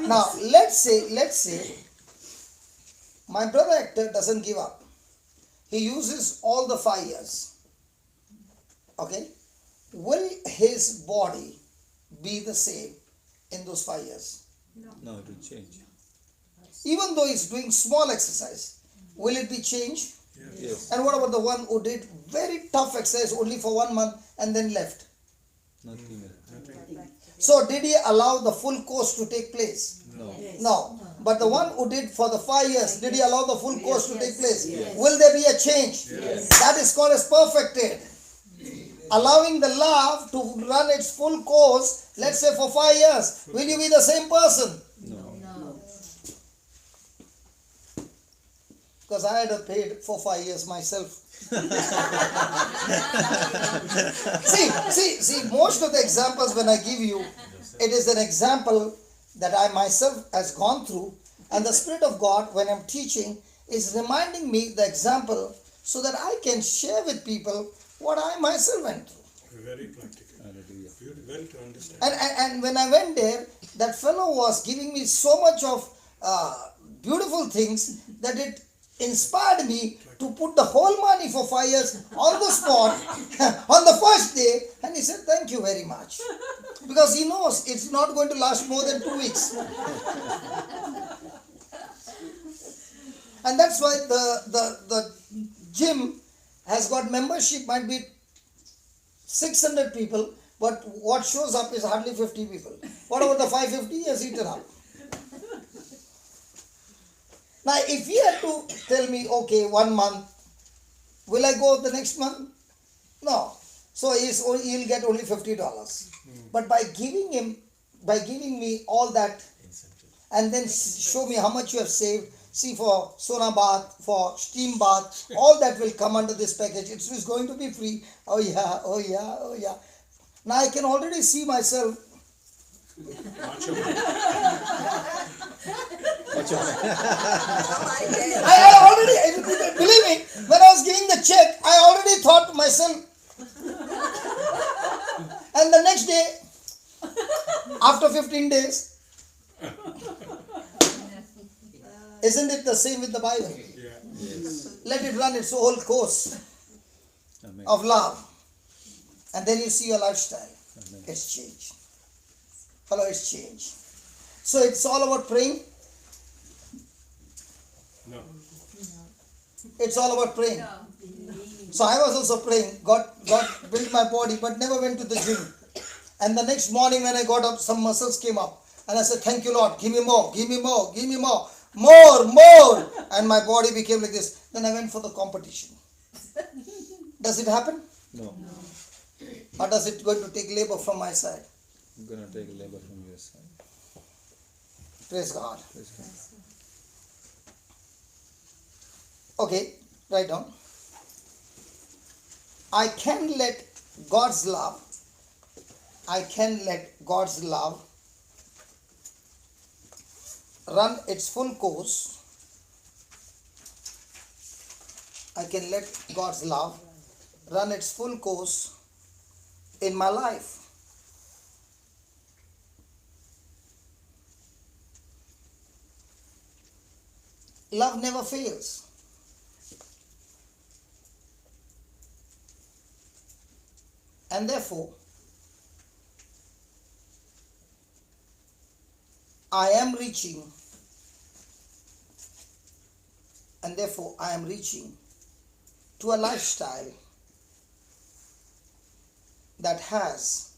Now, let's say, my brother actor doesn't give up. He uses all the 5 years. Okay? Will his body be the same in those 5 years? No, it will change. Even though he's doing small exercise, will it be changed? Yes. And what about the one who did very tough exercise only for 1 month and then left? Nothing will. So did he allow the full course to take place? No. No. But the one who did for the 5 years, did he allow the full course to take place? Will there be a change? That is called as perfected. Allowing the love to run its full course, let's say for 5 years, will you be the same person? No. Because I had paid for 5 years myself. See, most of the examples when I give you, it is an example that I myself has gone through, and the Spirit of God, when I'm teaching, is reminding me the example so that I can share with people what I myself went through. Very practical. Hallelujah. Well to understand. And when I went there, that fellow was giving me so much of beautiful things that it inspired me to put the whole money for 5 years on the spot on the first day, and he said thank you very much, because he knows it's not going to last more than 2 weeks. And that's why the gym has got membership, might be 600 people, but what shows up is hardly 50 people. What about the 550? He has eaten up. Now, if he had to tell me, okay, 1 month, will I go the next month? No. So he'll get only $50. But by giving me all that, and then show me how much you have saved, see, for sauna bath, for steam bath, all that will come under this package. It's going to be free. Oh yeah. Now I can already see myself. I already, believe me, when I was giving the check, I already thought to myself. And the next day, after 15 days, isn't it the same with the Bible? Yeah. Yes. Let it run its whole course Amen. of love. And then you see your lifestyle. Amen. It's changed. Follow, it's changed. So it's all about praying. No. It's all about praying. No. So I was also praying. God built my body, but never went to the gym. And the next morning when I got up, some muscles came up. And I said, thank you, Lord. Give me more, give me more, give me more. More. And my body became like this. Then I went for the competition. Does it happen? No. Or does it going to take labor from my side? I'm gonna take labor from your side. Praise God. Praise God. Okay, write down. I can let God's love run its full course. I can let God's love run its full course in my life. Love never fails. And therefore, I am reaching to a lifestyle that has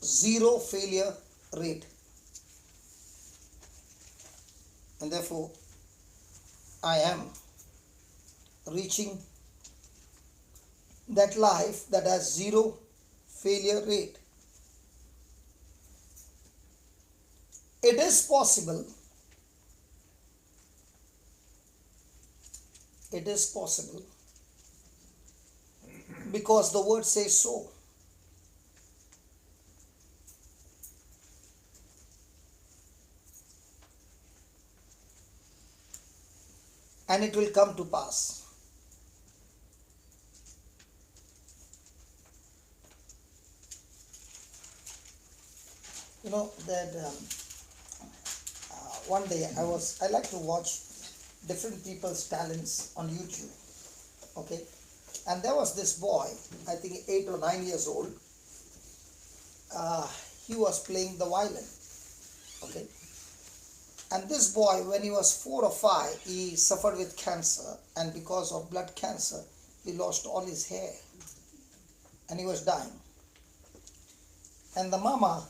zero failure rate. And therefore, I am reaching that life that has zero failure rate. It is possible. It is possible because the word says so. And it will come to pass. You know that one day I like to watch different people's talents on YouTube. Okay, and there was this boy, I think 8 or 9 years old. He was playing the violin. Okay. And this boy, when he was 4 or 5, he suffered with cancer, and because of blood cancer, he lost all his hair, and he was dying. And the mama,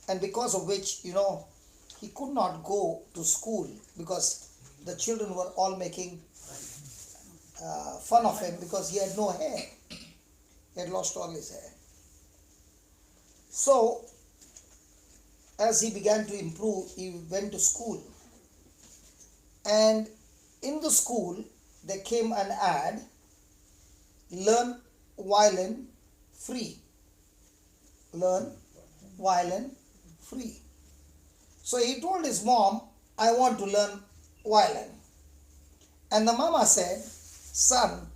and because of which, he could not go to school because the children were all making fun of him because he had no hair. He had lost all his hair. So, as he began to improve, he went to school. And in the school, there came an ad, learn violin free. Learn violin free. So he told his mom, I want to learn violin. And the mama said, son,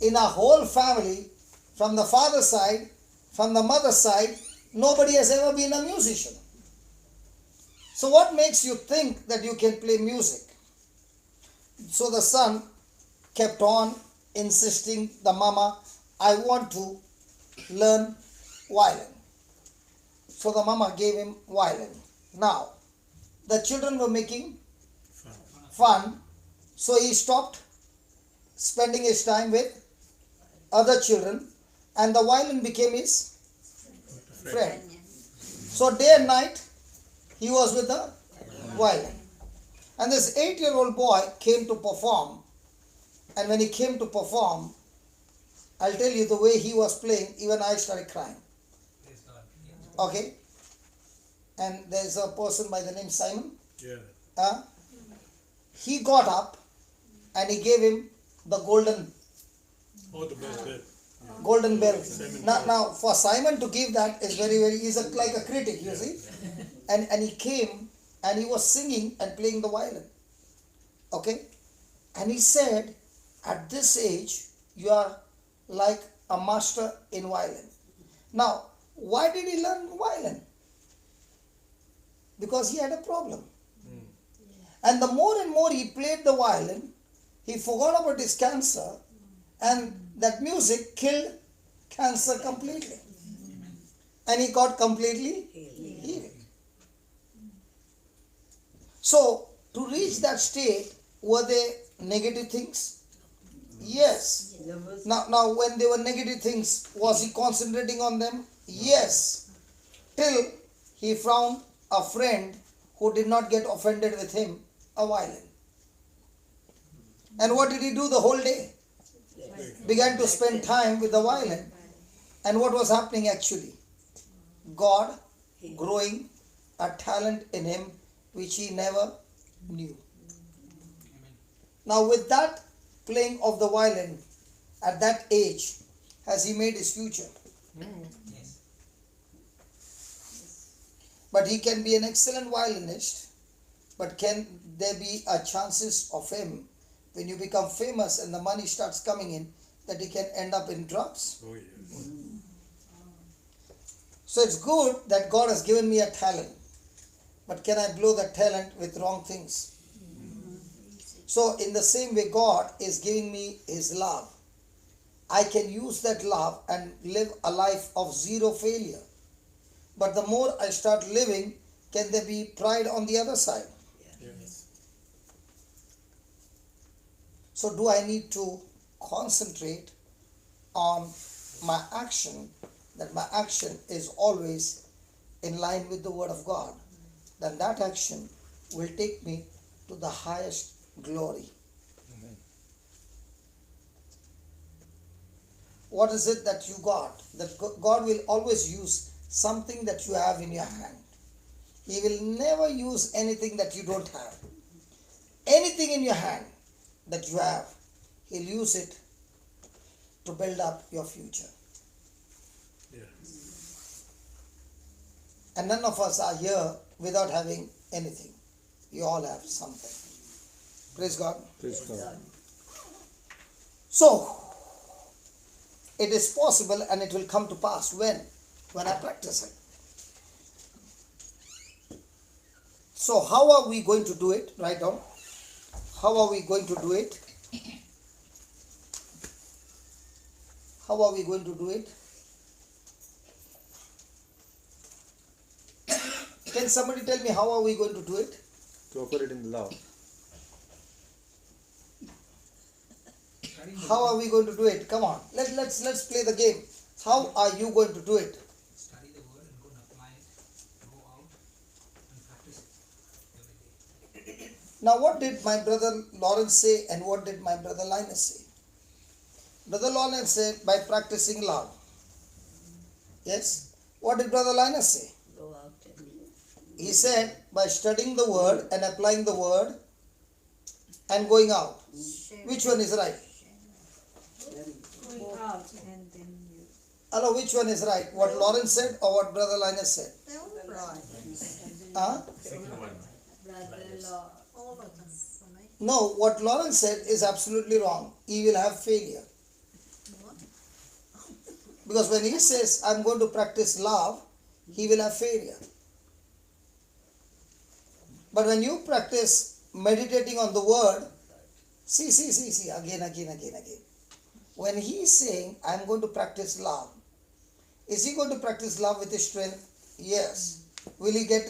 in our whole family, from the father's side, from the mother's side, nobody has ever been a musician. So what makes you think that you can play music? So the son kept on insisting, the mama, I want to learn violin. So the mama gave him violin. Now, the children were making fun, so he stopped spending his time with other children, and the violin became his friend. So day and night, he was with the violin. And this 8-year-old boy came to perform. And when he came to perform, I'll tell you the way he was playing, even I started crying. Okay? And there's a person by the name Simon. Yeah. He got up and he gave him the golden bell. Now, for Simon to give that is very, very, he's like a critic, you see. And he came and he was singing and playing the violin. Okay? And he said, at this age, you are like a master in violin. Now, why did he learn violin? Because he had a problem. And the more and more he played the violin, he forgot about his cancer, and that music killed cancer completely. And he got completely healed. So, to reach that state, were they negative things? Yes. Now when they were negative things, was he concentrating on them? Yes. Till he found a friend who did not get offended with him, a violin. And what did he do the whole day? Began to spend time with the violin. And what was happening actually? God growing a talent in him which he never knew. Now with that playing of the violin at that age, has he made his future? Yes. But he can be an excellent violinist, but can there be a chances of him when you become famous and the money starts coming in that he can end up in drugs? Oh, yes. So it's good that God has given me a talent, but can I blow that talent with wrong things? So in the same way, God is giving me his love. I can use that love and live a life of zero failure. But the more I start living, can there be pride on the other side? Yes. So do I need to concentrate on my action, that my action is always in line with the word of God? Then that action will take me to the highest glory. Amen. What is it that you got? That God will always use something that you have in your hand. He will never use anything that you don't have. Anything in your hand that you have, He'll use it to build up your future. Yeah. And none of us are here without having anything. You all have something. Praise God. Praise God. So, it is possible and it will come to pass. When? When I practice it. So, how are we going to do it? Write down. How are we going to do it? How are we going to do it? Can somebody tell me how are we going to do it? To operate in love. How are we going to do it? Come on, let's play the game. How are you going to do it? Study the word and go and apply it. Go out and practice it every day. Now, what did my brother Lawrence say and what did my brother Linus say? Brother Lawrence said by practicing love. Yes. What did brother Linus say? Go out and He said by studying the word and applying the word and going out. Which one is right? Going out and then you. Hello, which one is right? What Lawrence said or what brother Linus said? they're all right. Huh? Brother law. All of them for me. No, what Lawrence said is absolutely wrong. He will have failure. What? Because when he says, I'm going to practice love, he will have failure. But when you practice meditating on the word, see, again. When he is saying, I'm going to practice love, is he going to practice love with his strength? Yes. Will he get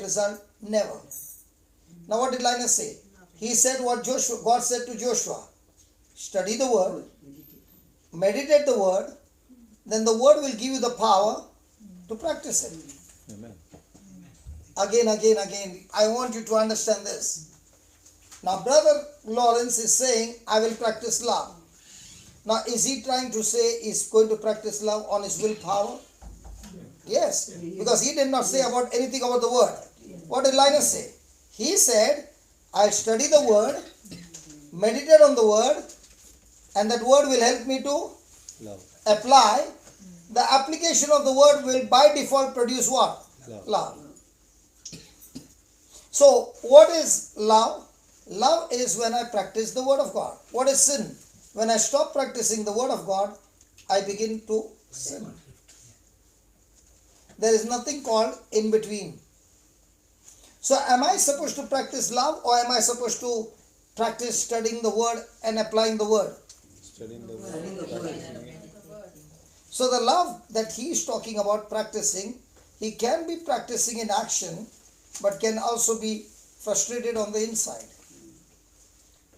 result? Never. Now what did Linus say? He said what God said to Joshua. Study the word, meditate the word, then the word will give you the power to practice it. Amen. Again. I want you to understand this. Now, Brother Lawrence is saying, I will practice love. Now, is he trying to say he's going to practice love on his willpower? Yes, because he did not say about anything about the word. What did Linus say? He said, I'll study the word, meditate on the word, and that word will help me to Love. apply. The application of the word will by default produce what? Love. Love. So, what is love? Love is when I practice the word of God. What is sin? When I stop practicing the word of God, I begin to sin. There is nothing called in between. So, am I supposed to practice love or am I supposed to practice studying the word and applying the word? Studying the word. Practicing it. So, the love that he is talking about practicing, he can be practicing in action, but can also be frustrated on the inside.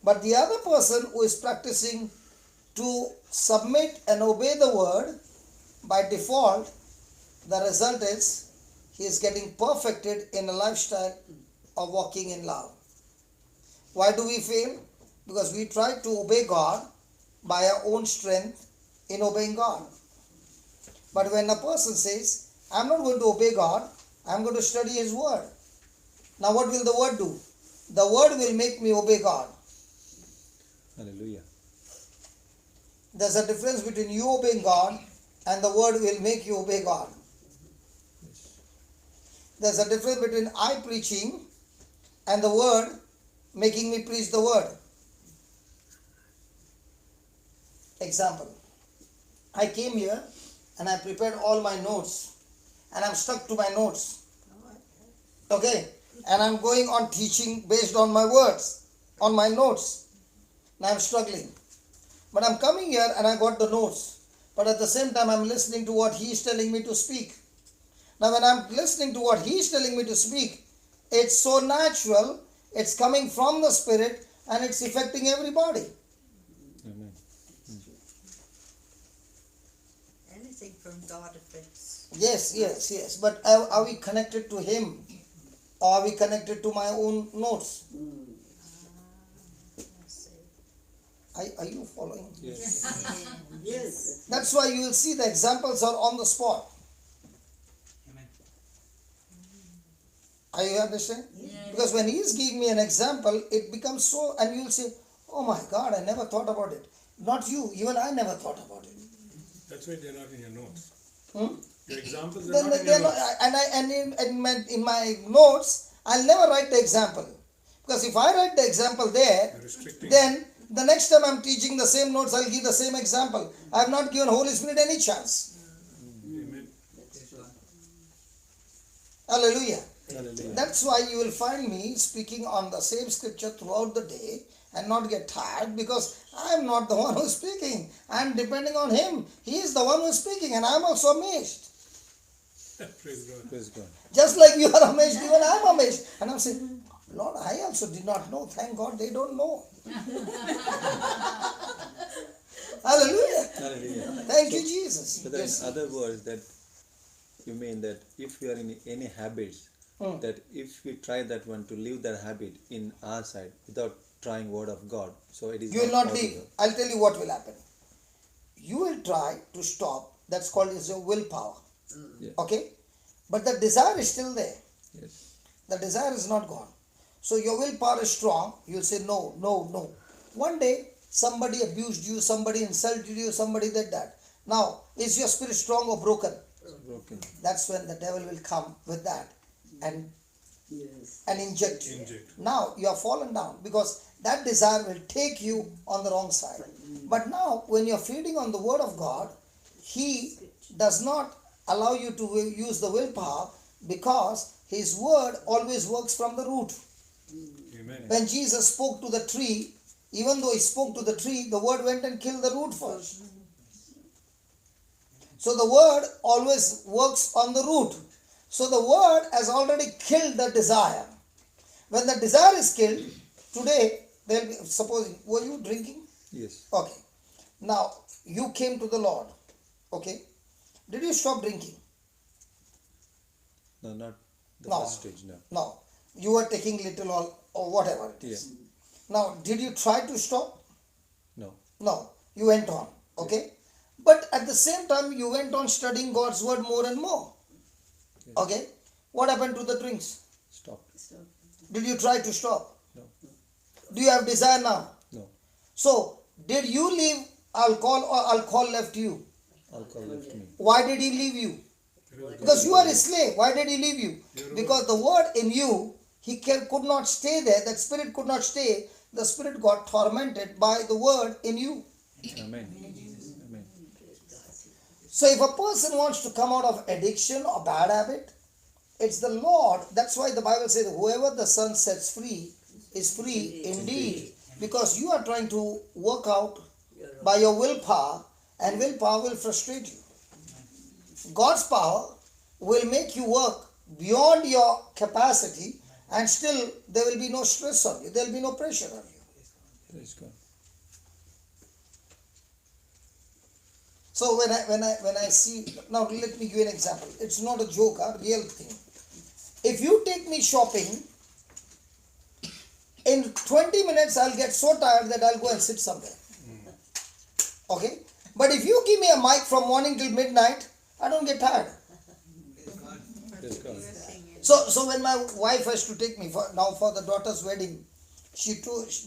But the other person who is practicing to submit and obey the word, by default, the result is he is getting perfected in a lifestyle of walking in love. Why do we fail? Because we try to obey God by our own strength in obeying God. But when a person says, I'm not going to obey God, I'm going to study His word. Now what will the word do? The word will make me obey God. Hallelujah. There's a difference between you obeying God and the word will make you obey God. There's a difference between I preaching and the word making me preach the word. Example. I came here and I prepared all my notes and I'm stuck to my notes. Okay? And I'm going on teaching based on my words, on my notes. Now I'm struggling. But I'm coming here and I got the notes. But at the same time I'm listening to what he is telling me to speak. Now when I'm listening to what he is telling me to speak, it's so natural, it's coming from the Spirit and it's affecting everybody. Amen. Anything from God affects. Yes. But are we connected to him? Or are we connected to my own notes? I see. Are you following? Yes. Yes. That's why you will see the examples are on the spot. Amen. Are you understand? Because when he is giving me an example, it becomes so, and you will say, oh my God, I never thought about it. Not you, even I never thought about it. That's why they're not in your notes. Hmm? Your examples are Then not in they're your not, notes. and in my notes, I'll never write the example. Because if I write the example there, You're restricting. then the next time I'm teaching the same notes, I'll give the same example. I have not given Holy Spirit any chance. Amen. Praise God. Hallelujah. Hallelujah. That's why you will find me speaking on the same scripture throughout the day and not get tired, because I am not the one who is speaking. I am depending on him. He is the one who is speaking, and I am also amazed. Praise God. Praise God. Just like you are amazed, even I am amazed. And I'm saying, Lord, I also did not know. Thank God they don't know. Hallelujah. Hallelujah. Thank you, Jesus. So that Yes. in other words, that you mean that if we are in any habits, that if we try that one to leave that habit in our side without trying word of God, so it is You will not possible. leave. I'll tell you what will happen. You will try to stop. That's called as your willpower. Yeah. Okay? But the desire is still there. Yes. The desire is not gone. So your willpower is strong. You'll say no, no, no. One day, somebody abused you, somebody insulted you, somebody did that. Now, is your spirit strong or broken? It's broken. That's when the devil will come with that and inject you. Inject. Now you are fallen down because that desire will take you on the wrong side. But now when you are feeding on the word of God, he does not allow you to use the willpower, because his word always works from the root. Amen. When Jesus spoke to the tree, even though he spoke to the tree, the word went and killed the root first. So the word always works on the root. So the word has already killed the desire. When the desire is killed, today, suppose, were you drinking? Yes. Okay. Now, you came to the Lord. Okay. Did you stop drinking? No, not the No. first stage, no. No. You were taking little or whatever it is. Yeah. Now, did you try to stop? No. No. You went on. Okay. But at the same time, you went on studying God's word more and more. Yes. Okay. What happened to the drinks? Stop. Did you try to stop? No. Do you have desire now? No. So, did you leave alcohol or alcohol left you? Alcohol left me. Why did he leave you? Because you are a slave. Why did he leave you? Because the word in you, could not stay there. That spirit could not stay. The spirit got tormented by the word in you. Amen. Amen. So if a person wants to come out of addiction or bad habit, it's the Lord. That's why the Bible says, whoever the Son sets free is free indeed. Because you are trying to work out by your willpower, and willpower will frustrate you. God's power will make you work beyond your capacity, and still there will be no stress on you. There will be no pressure on you. Praise God. So when I see, now let me give you an example. It's not a joke, a real thing. If you take me shopping, in 20 minutes I'll get so tired that I'll go and sit somewhere. Okay? But if you give me a mic from morning till midnight, I don't get tired. Praise God. Praise God. So when my wife has to take me for the daughter's wedding,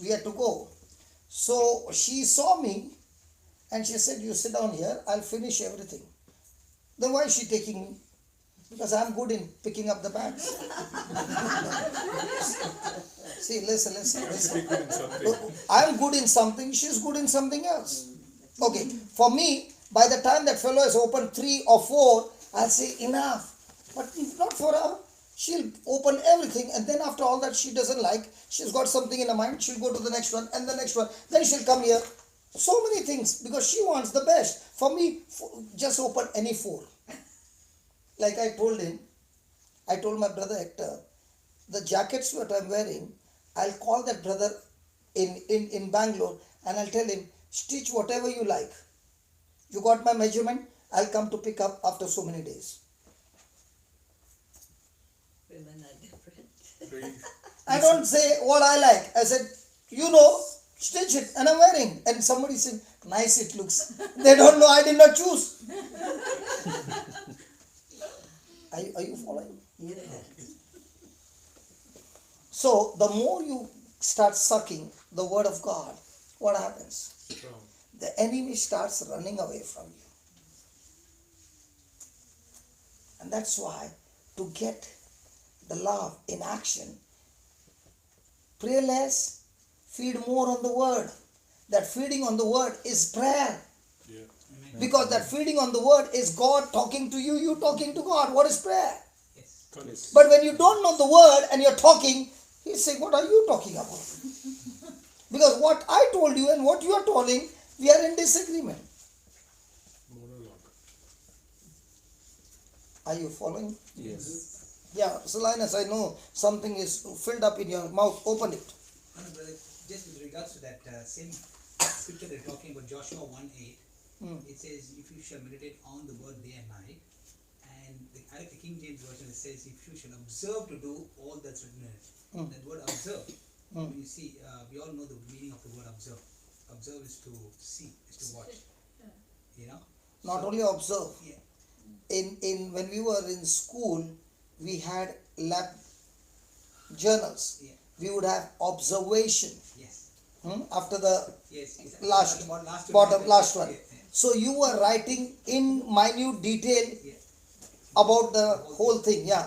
we had to go. So she saw me and she said, "You sit down here, I'll finish everything." Then why is she taking me? Because I'm good in picking up the bags. See, listen. Be good in something. I'm good in something, she's good in something else. Okay, for me, by the time that fellow has opened 3 or 4, I'll say enough. But not for her. She'll open everything, and then after all that she doesn't like, she's got something in her mind, she'll go to the next one and the next one. Then she'll come here. So many things, because she wants the best. For me, just open any 4. Like I told my brother Hector, the jackets that I'm wearing, I'll call that brother in Bangalore and I'll tell him, stitch whatever you like. You got my measurement, I'll come to pick up after so many days. Women are different. Praise. I don't say what I like. I said, stitch it, and I'm wearing. And somebody said, nice it looks. They don't know I did not choose. Are you following? Yeah. So the more you start sucking the word of God, what happens? Strong. The enemy starts running away from you. And that's why, to get the love in action, pray less, feed more on the word. That feeding on the word is prayer. Yeah. Because that feeding on the word is God talking to you, you talking to God. What is prayer? Yes. Yes. But when you don't know the word and you're talking, he's saying, what are you talking about? Because what I told you and what you are telling, we are in disagreement. Monologue. Are you following? Yes. Yeah, so Linus, I know something is filled up in your mouth. Open it. No, brother, just with regards to that same scripture they're talking about, Joshua 1:8, it says, if you shall meditate on the word day and night, and I like the King James Version, it says, if you shall observe to do all that's written in it. That word observe, when you see, we all know the meaning of the word observe. Observe is to see, is to watch. You know? Not only observe. Yeah. In when we were in school, we had lab journals. Yeah. We would have observation Yes. after the Yes. Exactly. last Last one. Yeah. So you were writing in minute detail Yeah. about the whole thing. Yeah.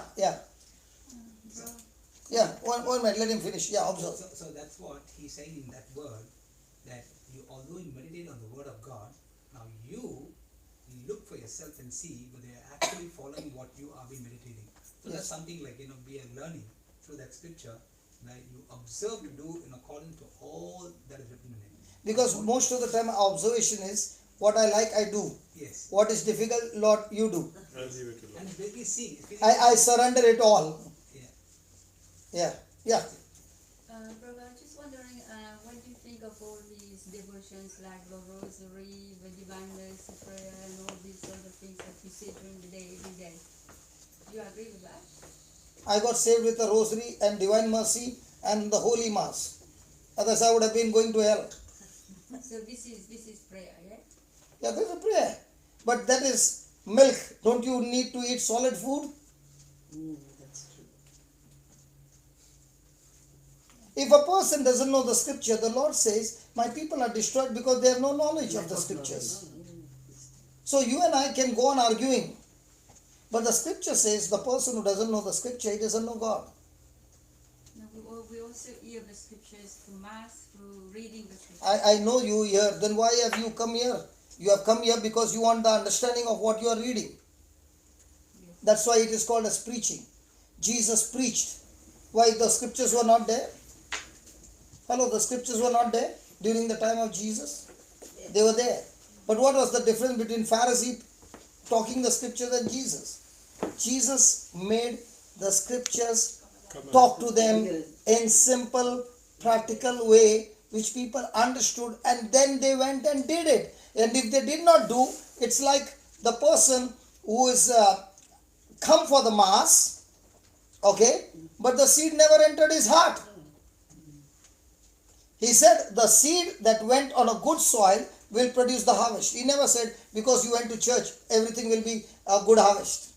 One minute, let him finish. Yeah, observe. So that's what he's saying in that word, that you, although you meditate on the word of God, now you look for yourself and see whether you're actually following what you have been meditating. So that's something like, we are learning through that scripture, that you observe to do in accordance to all that is written in it. Because most of the time observation is, what I like, I do. Yes. What is difficult, Lord, you do. I'll leave it alone. And it's basically seeing. I surrender it all. Yeah. Yeah. Brother, I'm just wondering, what do you think of all these devotions like the rosary, the divine mercy prayer, and all these other things that you say during the day, every day? Do you agree with that? I got saved with the rosary and divine mercy and the holy mass. Otherwise I would have been going to hell. So this is prayer, yeah? Yeah, that's a prayer. But that is milk. Don't you need to eat solid food? That's true. If a person doesn't know the scripture, the Lord says, my people are destroyed because they have no knowledge of the scriptures. So you and I can go on arguing. But the scripture says the person who doesn't know the scripture, he doesn't know God. No, we also hear the scriptures through mass, through reading the scriptures. I know you here. Then why have you come here? You have come here because you want the understanding of what you are reading. That's why it is called as preaching. Jesus preached. Why the scriptures were not there? Hello, the scriptures were not there during the time of Jesus. They were there. But what was the difference between Pharisee talking the scriptures and Jesus? Jesus made the scriptures talk to them in simple, practical way which people understood, and then they went and did it. And if they did not do, it's like the person who is come for the mass, okay, but the seed never entered his heart. He said the seed that went on a good soil will produce the harvest. He never said because you went to church everything will be a good harvest.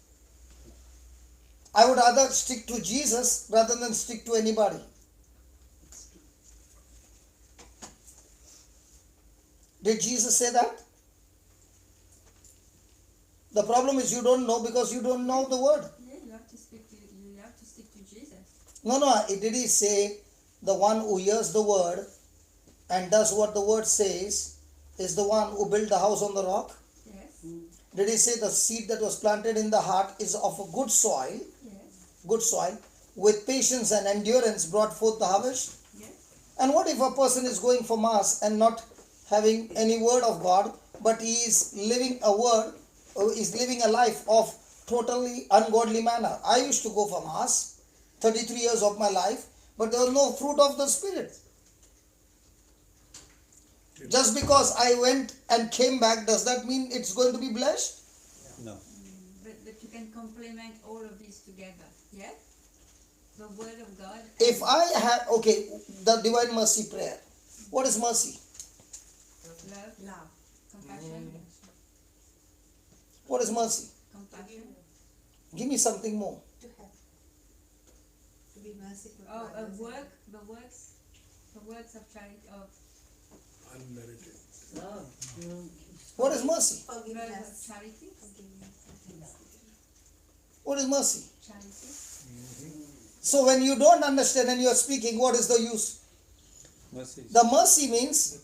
I would rather stick to Jesus rather than stick to anybody. Did Jesus say that? The problem is you don't know because you don't know the word. Yeah, you have to stick to Jesus. No. Did he say the one who hears the word and does what the word says is the one who built the house on the rock? Yes. Did he say the seed that was planted in the heart is of a good soil? Yes. Good soil, with patience and endurance brought forth the harvest? Yes. And what if a person is going for mass and not having any word of God, but he is living a life of totally ungodly manner? I used to go for mass 33 years of my life, but there was no fruit of the Spirit. Just because I went and came back, does that mean it's going to be blessed? No. But you can complement all of these together. Yeah? The word of God. If I have, okay, the Divine Mercy Prayer. What is mercy? Love. Compassion. What is mercy? Compassion. Give me something more. To have. To be merciful. Oh, to others. the works of charity, of Unmerited. What is mercy? words of Forgiveness. charity. What is mercy? Charity. So when you don't understand and you are speaking, what is the use? Mercy. The mercy means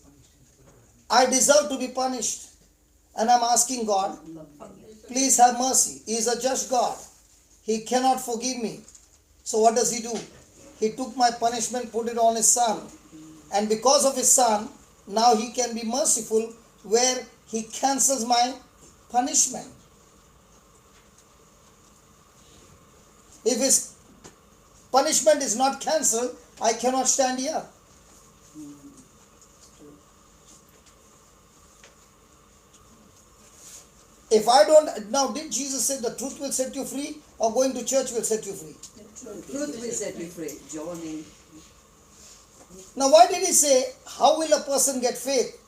I deserve to be punished. And I'm asking God, please have mercy. He is a just God. He cannot forgive me. So what does he do? He took my punishment, put it on his son. And because of his son, now he can be merciful where he cancels my punishment. If his punishment is not cancelled, I cannot stand here. If I don't, now did Jesus say the truth will set you free or going to church will set you free? Truth will set you free. Joining. Now why did he say, how will a person get faith?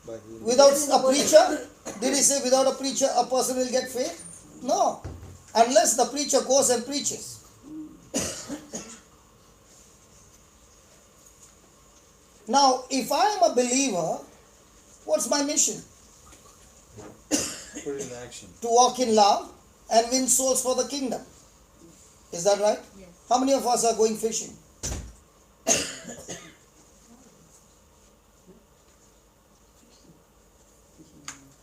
By hearing. Without a preacher? Did he say without a preacher a person will get faith? No. Unless the preacher goes and preaches. Now, if I am a believer, what's my mission? Put it in action. To walk in love and win souls for the kingdom. Is that right? Yes. How many of us are going fishing?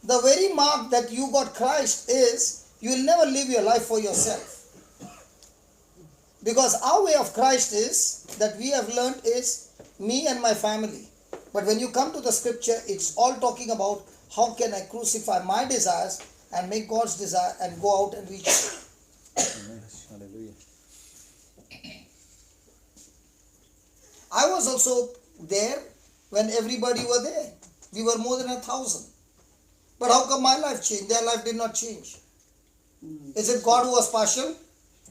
The very mark that you got Christ is you will never live your life for yourself. Because our way of Christ is, that we have learned is me and my family. But when you come to the scripture, it's all talking about how can I crucify my desires and make God's desire and go out and reach. Amen. Hallelujah. I was also there when everybody were there. We were more than 1,000. But how come my life changed? Their life did not change. Is it God who was partial?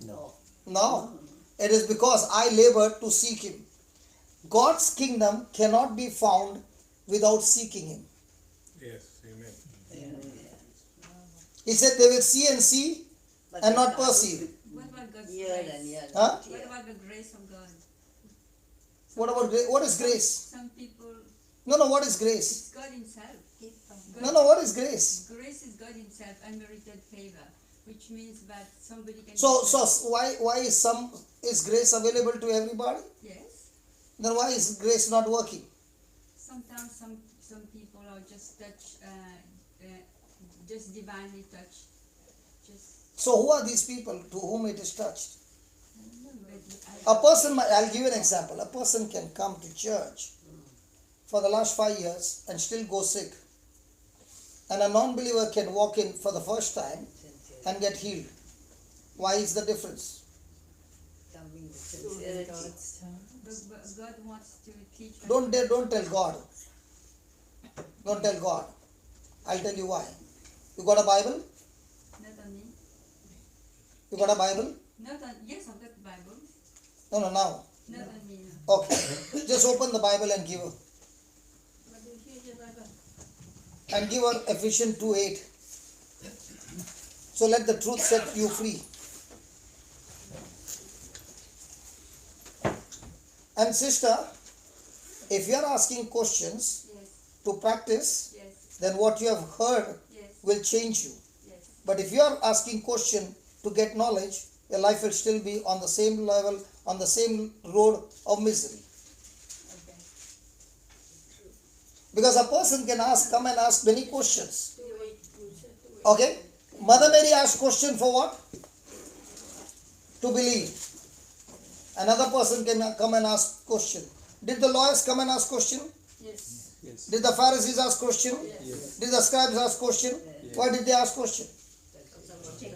No. No. It is because I labored to seek Him. God's kingdom cannot be found without seeking Him. Yes, amen. He said they will see and see and not perceive. What about God's Year grace? and year. Huh? What about the grace of God? What about grace? What is grace? Some people, No, what is grace? it's God Himself. No, what is grace? Grace is God Himself, unmerited favor, which means that somebody can. So why is grace available to everybody? Yes. Then why is grace not working? Sometimes some people are just just divinely touched. Just. So who are these people to whom it is touched? But A person, I'll give you an example. A person can come to church for the last 5 years and still go sick. And a non-believer can walk in for the first time and get healed. Why is the difference? Coming with sincerity. But God wants to teach us. Don't tell God. Don't tell God. I'll tell you why. You got a Bible? Not on me. You got a Bible? Not on. Yes, I've got the Bible. No, now. Not on me. No. Okay. Just open the Bible and give her. And give her Ephesians 2:8. So let the truth set you free. And sister, if you are asking questions Yes. to practice, Yes. then what you have heard Yes. will change you. Yes. But if you are asking question to get knowledge, your life will still be on the same level, on the same road of misery. Okay. Because a person can come and ask many questions. Okay? Mother Mary asked question for what? To believe. Another person can come and ask question. Did the lawyers come and ask question? Yes. Yes. Did the Pharisees ask question? Yes. Did the scribes ask question? Why did they ask question?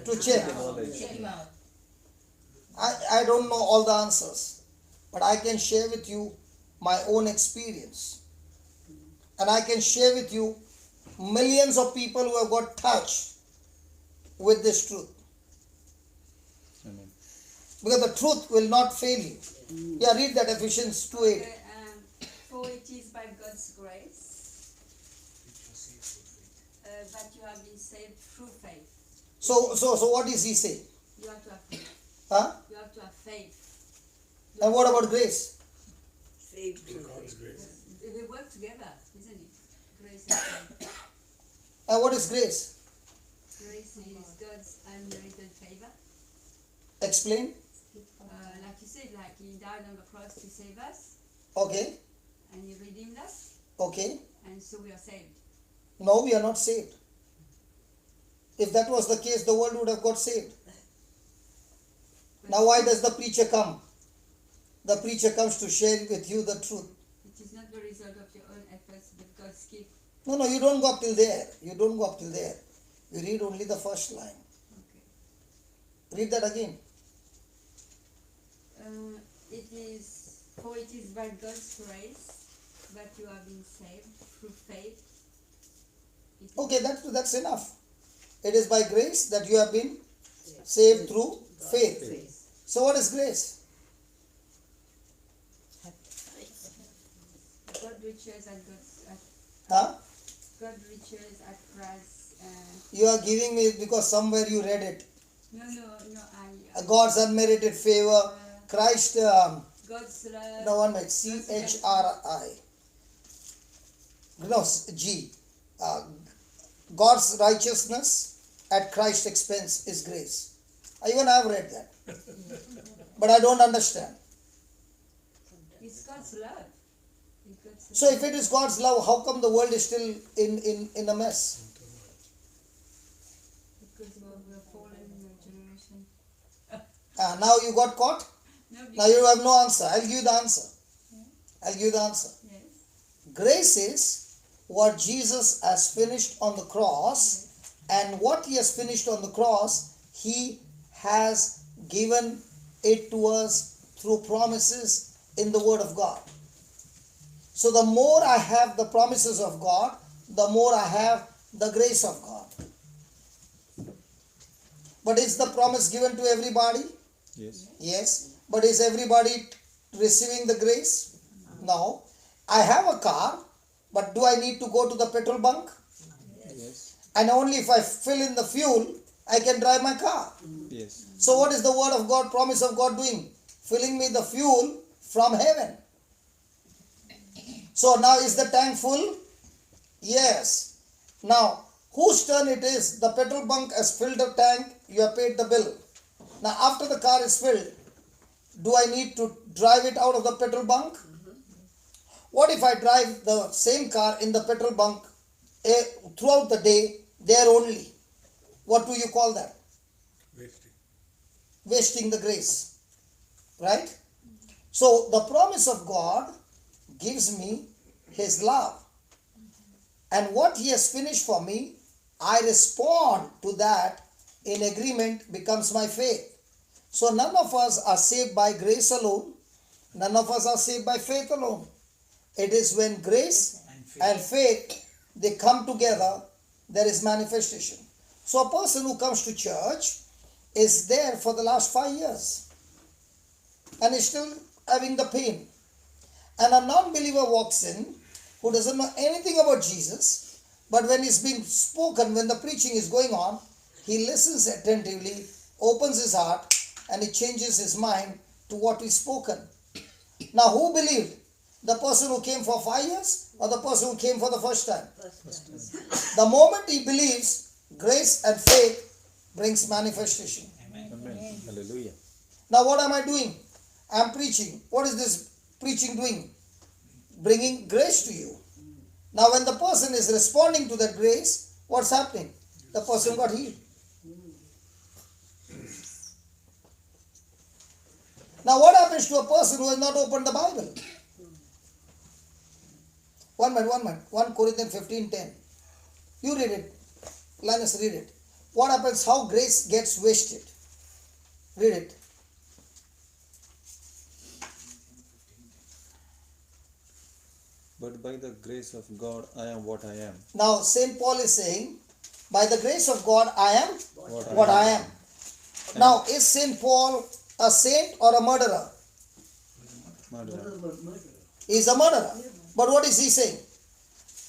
To check. Knowledge. I don't know all the answers, but I can share with you my own experience. And I can share with you millions of people who have got touched with this truth. Amen. Because the truth will not fail you. Yeah, read that Ephesians 2:8. Okay, for it is by God's grace that you have been saved through faith. So what does he say? You have to have faith. Huh? You have to have faith. And what about grace? Saved through God's faith. grace. They work together, isn't it? Grace and faith. And what is grace? Grace is God's unmerited favor. Explain. Like you said, like He died on the cross to save us, Okay. and He redeemed us, Okay. and so we are saved. No, we are not saved. If that was the case, the world would have got saved. Now why does the preacher come? The preacher comes to share with you the truth. It is not the result of your own efforts, but God's gift. No, you don't go up till there. You don't go up till there. You read only the first line. Okay. Read that again. For it is by God's grace that you have been saved through faith. It is- Okay, that's enough. It is by grace that you have been saved through faith. So what is grace? God riches at God's Huh? God riches at Christ. You are giving me because somewhere you read it. No, God's unmerited favor. Christ, God's love. no one makes CHRI. No, G. God's righteousness at Christ's expense is grace. Even I have read that. But I don't understand. It's God's love. It's God's love. So if it is God's love, how come the world is still in a mess? Because we're a fallen generation. Now you got caught? No, Now you have no answer. I'll give you the answer. I'll give you the answer. Yes. Grace is what Jesus has finished on the cross, and what he has finished on the cross, he has given it to us through promises in the Word of God. So the more I have the promises of God, the more I have the grace of God. But is the promise given to everybody? Yes. Yes. But is everybody receiving the grace? No. I have a car, but do I need to go to the petrol bunk? Yes. And only if I fill in the fuel, I can drive my car. Yes. So what is the word of God, promise of God doing? Filling me the fuel from heaven. So now is the tank full? Yes. Now, whose turn it is? The petrol bunk has filled the tank, you have paid the bill. Now after the car is filled, do I need to drive it out of the petrol bunk? What if I drive the same car in the petrol bunk throughout the day, there only? What do you call that? Wasting. Wasting the grace. Right? So the promise of God gives me his love. And what he has finished for me, I respond to that in agreement, becomes my faith. So none of us are saved by grace alone. None of us are saved by faith alone. It is when grace and faith, they come together, there is manifestation. So a person who comes to church is there for the last 5 years and is still having the pain. And a non-believer walks in who doesn't know anything about Jesus, but when it's being spoken, when the preaching is going on, he listens attentively, opens his heart, and he changes his mind to what is spoken. Now, who believed? The person who came for 5 years or the person who came for the first time? The moment he believes, grace and faith brings manifestation. Amen. Hallelujah. Now, what am I doing? I am preaching. What is this preaching doing? Bringing grace to you. Now, when the person is responding to that grace, what's happening? The person got healed. Now, what happens to a person who has not opened the Bible? 1 minute. 1 Corinthians 15:10. You read it. Linus, read it. What happens? How grace gets wasted? Read it. But by the grace of God, I am what I am. Now, St. Paul is saying, by the grace of God, I am what I am. Now, is St. Paul a saint or a murderer? Murderer. He is a murderer. But what is he saying?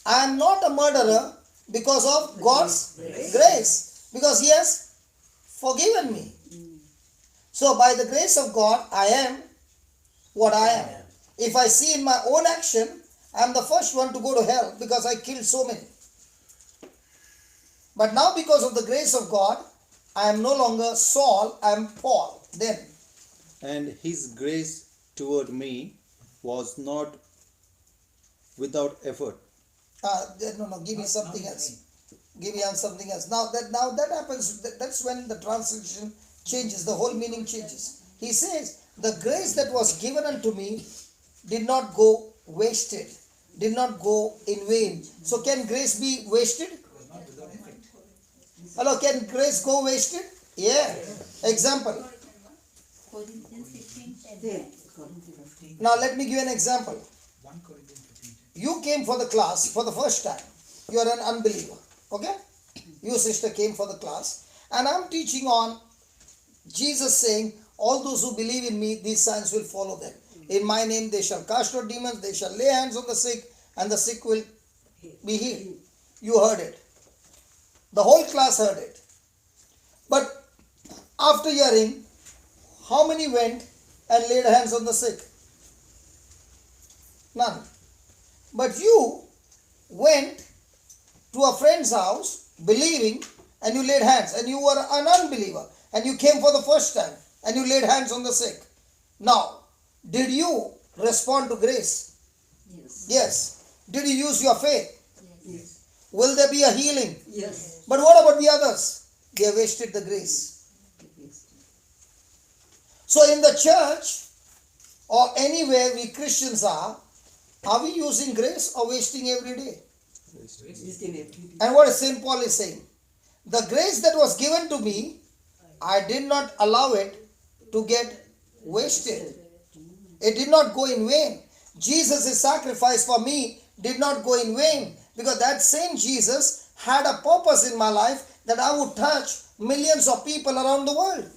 I am not a murderer because of God's grace. Because he has forgiven me. So, by the grace of God, I am what I am. If I see in my own action, I am the first one to go to hell because I killed so many. But now because of the grace of God, I am no longer Saul, I am Paul. Then, And his grace toward me was not without effort. no, give me something else. Give me something else. Now that happens, that's when the translation changes, the whole meaning changes. He says, the grace that was given unto me did not go wasted, did not go in vain. So can grace be wasted? Hello, can grace go wasted? Yeah. Example. Corinthians 15:10. Now let me give you an example. 1 Corinthians 15. You came for the class for the first time. You are an unbeliever. Okay? Your sister came for the class. And I'm teaching on Jesus saying, all those who believe in me, these signs will follow them. In my name they shall cast out demons, they shall lay hands on the sick, and the sick will be healed. You heard it. The whole class heard it. But after hearing, how many went and laid hands on the sick? None. But you went to a friend's house believing and you laid hands, and you were an unbeliever and you came for the first time and you laid hands on the sick. Now, did you respond to grace? Yes. Yes. Did you use your faith? Yes. Will there be a healing? Yes. But what about the others? They have wasted the grace. So in the church or anywhere we Christians are we using grace or wasting every day? And what St. Paul is saying? The grace that was given to me, I did not allow it to get wasted. It did not go in vain. Jesus' sacrifice for me did not go in vain, because that same Jesus had a purpose in my life that I would touch millions of people around the world.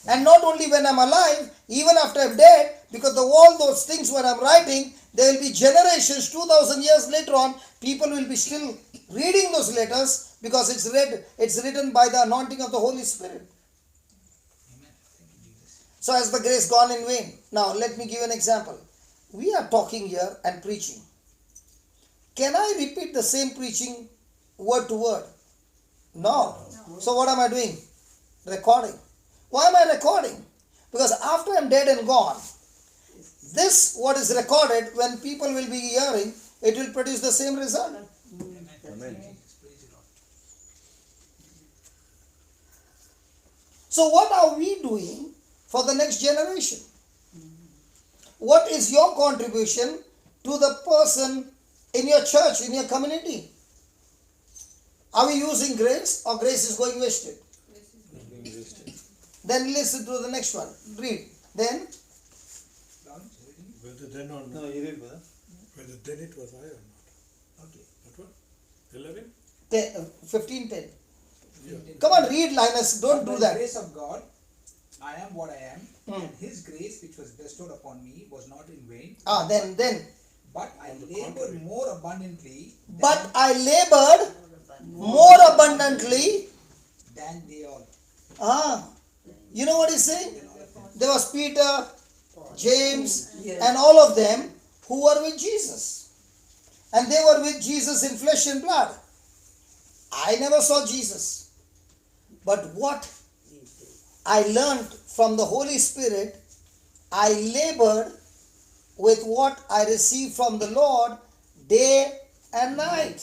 And not only when I'm alive, even after I'm dead, because of all those things when I'm writing, there will be generations, 2000 years later on, people will be still reading those letters because it's written by the anointing of the Holy Spirit. Amen. Thank you, Jesus. So has the grace gone in vain? Now let me give you an example. We are talking here and preaching. Can I repeat the same preaching word to word? No. So what am I doing? Recording. Why am I recording? Because after I'm dead and gone, this what is recorded, when people will be hearing, it will produce the same result. Amen. Amen. Jesus, praise the Lord. So what are we doing for the next generation? What is your contribution to the person in your church, in your community? Are we using grace or grace is going wasted? Then listen to the next one. Read. Then, The whether then or No, not. you read, brother. Whether then it was I or not. Okay. That one? 11? 15:10. Yeah. Come on, read, Linus. Don't By do the that. grace of God, I am what I am, Hmm. and His grace which was bestowed upon me was not in vain. Then. But I On the labored contrary. more abundantly But I labored more abundantly. than they all. You know what he's saying? Than all of them. There was Peter, James, Yes. and all of them who were with Jesus. And they were with Jesus in flesh and blood. I never saw Jesus. But what I learned from the Holy Spirit, I labored with what I received from the Lord day and night.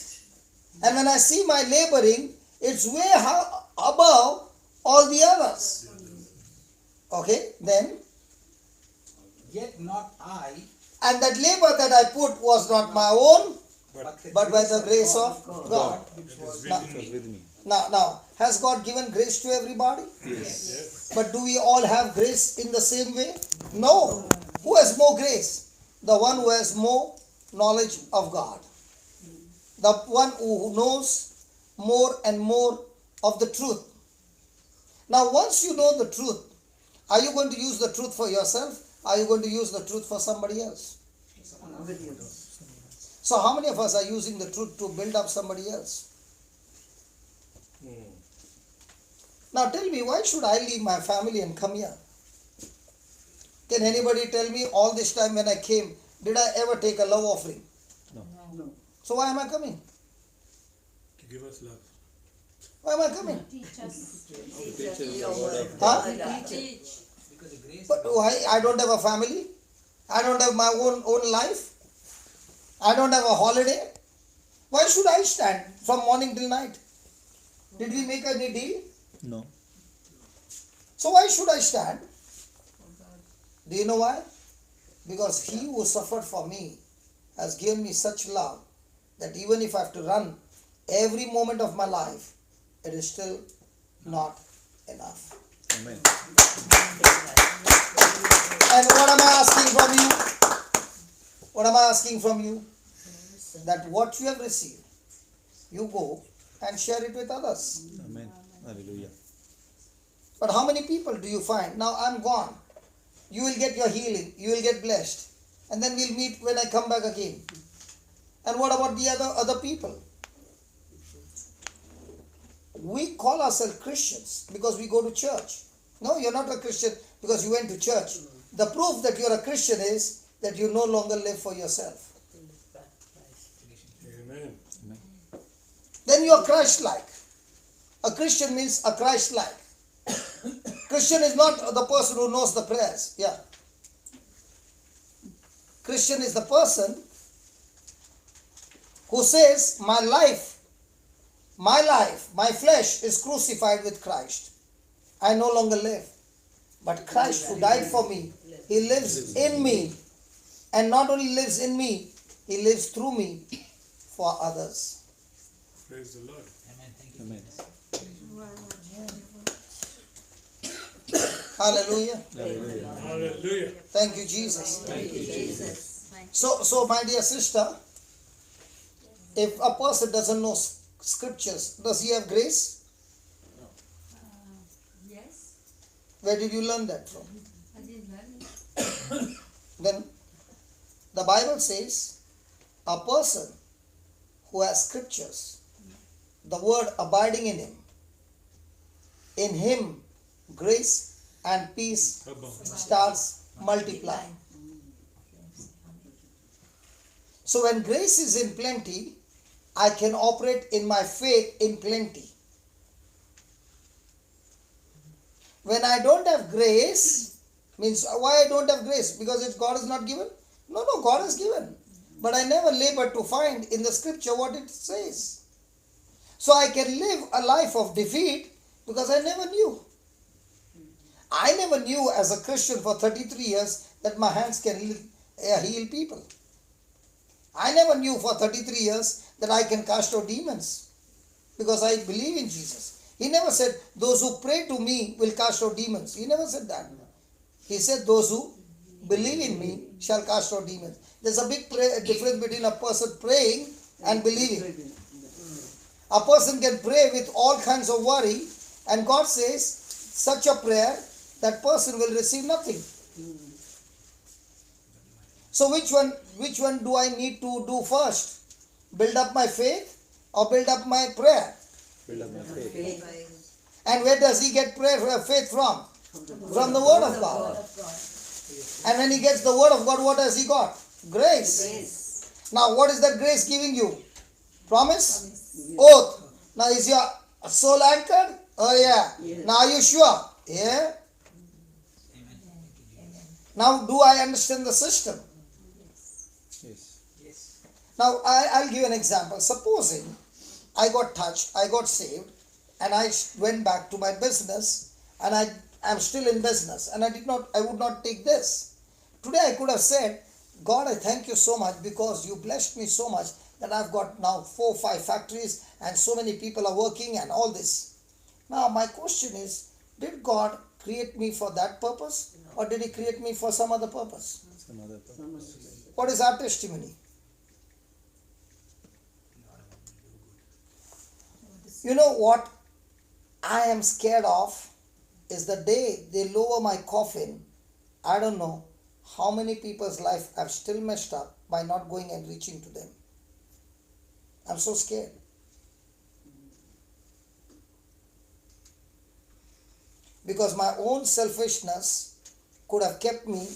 And when I see my laboring, it's way above all the others. Okay, then, Yet not I, and that labor that I put was not my own, But but by the grace of God. which That was is Now- within It was me. with me. Now, has God given grace to everybody? Yes. But do we all have grace in the same way? No. Who has more grace? The one who has more knowledge of God. The one who knows more and more of the truth. Now, once you know the truth, are you going to use the truth for yourself? Are you going to use the truth for somebody else? So, how many of us are using the truth to build up somebody else? Hmm. Now tell me, why should I leave my family and come here? Can anybody tell me all this time when I came, did I ever take a love offering? No. So why am I coming? To give us love. Why am I coming? Teach us. Teach us the word of Huh? Teach. because the grace But why? I don't have a family. I don't have my own life. I don't have a holiday. Why should I stand from morning till night? Did we make any deal? No. So why should I stand? Do you know why? Because he who suffered for me has given me such love that even if I have to run every moment of my life, it is still not enough. Amen. And what am I asking from you? What am I asking from you? That what you have received, you go and share it with others. Amen. Hallelujah. But how many people do you find? Now I'm gone. You will get your healing. You will get blessed. And then we'll meet when I come back again. And what about the other people? We call ourselves Christians because we go to church. No, you're not a Christian because you went to church. The proof that you're a Christian is that you no longer live for yourself. Amen. Then you are Christ-like. A Christian means a Christ-like. Christian is not the person who knows the prayers. Yeah. Christian is the person who says, my life, my flesh is crucified with Christ. I no longer live. But Christ who died for me, he lives in me. And not only lives in me, he lives through me for others. Praise the Lord. Amen. Thank you. Amen. Hallelujah. Hallelujah. Hallelujah. Thank you, Jesus. Thank you, Jesus. Thank you. So my dear sister, if a person doesn't know scriptures, does he have grace? Yes, Where did you learn that from? I did learn it. Then the Bible says a person who has scriptures, the word abiding in him grace and peace starts multiplying. So when grace is in plenty, I can operate in my faith in plenty. When I don't have grace, means why I don't have grace? Because if God is not given? No, God has given. But I never labor to find in the scripture what it says. So I can live a life of defeat because I never knew. I never knew as a Christian for 33 years that my hands can heal people. I never knew for 33 years that I can cast out demons because I believe in Jesus. He never said, those who pray to me will cast out demons. He never said that. He said, those who believe in me shall cast out demons. There's a big difference between a person praying and believing. A person can pray with all kinds of worry, and God says, such a prayer, that person will receive nothing. So which one do I need to do first? Build up my faith or build up my prayer? Build up my faith. And where does he get prayer faith from? From the Word of God. And when he gets the Word of God, what has he got? Grace. Now what is that grace giving you? Promise? Oath. Now is your soul anchored? Oh yeah. Now are you sure? Yeah. Now do I understand the system? Yes. Yes. Now I'll give an example. Supposing I got touched, I got saved, and I went back to my business, and I am still in business, and I would not take this. Today I could have said, God, I thank you so much because you blessed me so much that I've got now 4 or 5 factories and so many people are working and all this. Now my question is, did God create me for that purpose or did he create me for some other purpose? Some other purpose. What is our testimony? You know what I am scared of is the day they lower my coffin. I don't know how many people's life I've still messed up by not going and reaching to them. I'm so scared. Because my own selfishness could have kept me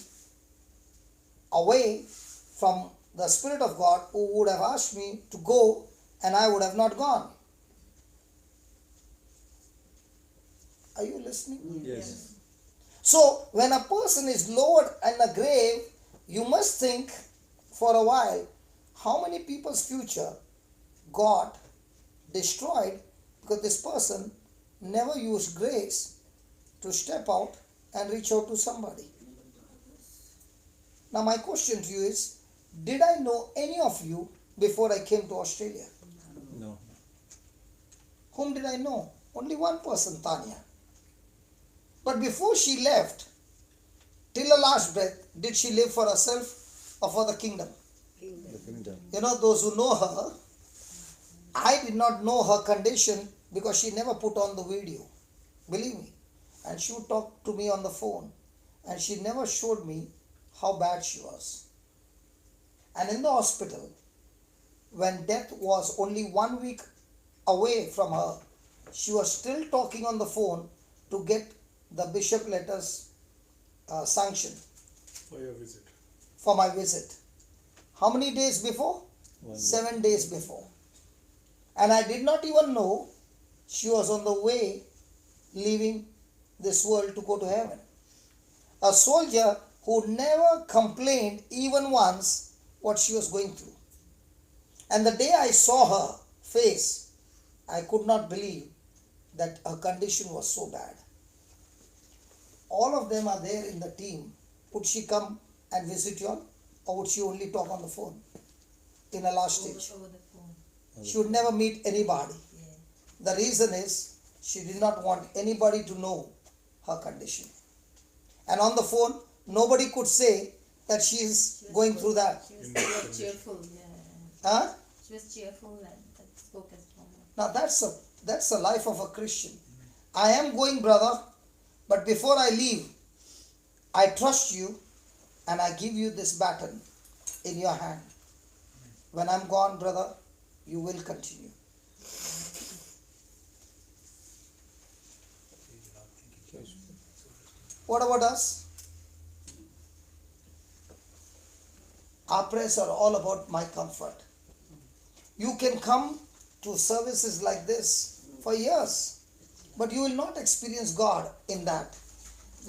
away from the Spirit of God, who would have asked me to go and I would have not gone. Are you listening? Yes. So when a person is lowered in a grave, you must think for a while, how many people's future God destroyed because this person never used grace to step out and reach out to somebody. Now my question to you is, did I know any of you before I came to Australia? No. Whom did I know? Only one person, Tanya. But before she left, till her last breath, did she live for herself or for the kingdom? The kingdom. You know, those who know her, I did not know her condition because she never put on the video. Believe me. And she would talk to me on the phone. And she never showed me how bad she was. And in the hospital, when death was only 1 week away from her, she was still talking on the phone to get the bishop letters sanctioned For your visit. for my visit. How many days before? 1 week. 7 days before. And I did not even know she was on the way leaving this world to go to heaven. A soldier who never complained even once what she was going through. And the day I saw her face, I could not believe that her condition was so bad. All of them are there in the team. Would she come and visit you all, or would she only talk on the phone in a last stage? Over the phone. She would never meet anybody. The reason is she did not want anybody to know her condition. And on the phone, nobody could say that she is going through that. She was cheerful, yeah. Huh? She was cheerful and spoke as well. Now that's the life of a Christian. I am going, brother, but before I leave, I trust you and I give you this baton in your hand. When I'm gone, brother, you will continue. What about us? Our prayers are all about my comfort. You can come to services like this for years, but you will not experience God in that.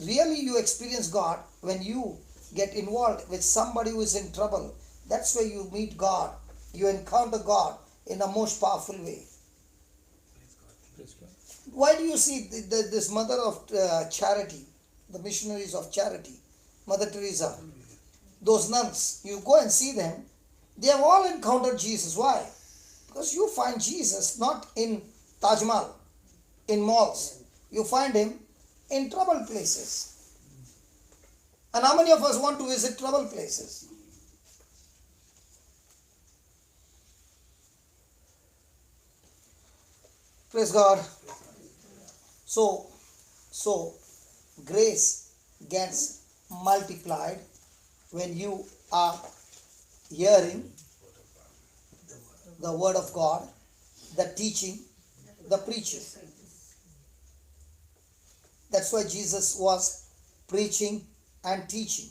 Really, you experience God when you get involved with somebody who is in trouble. That's where you meet God. You encounter God in a most powerful way. Praise God. Why do you see this mother of charity, the missionaries of charity, Mother Teresa, those nuns, you go and see them, they have all encountered Jesus. Why? Because you find Jesus not in Taj Mahal, in malls. You find him in troubled places. And how many of us want to visit trouble places? Praise God. So grace gets multiplied when you are hearing the word of God, the teaching, the preaching. That's why Jesus was preaching and teaching.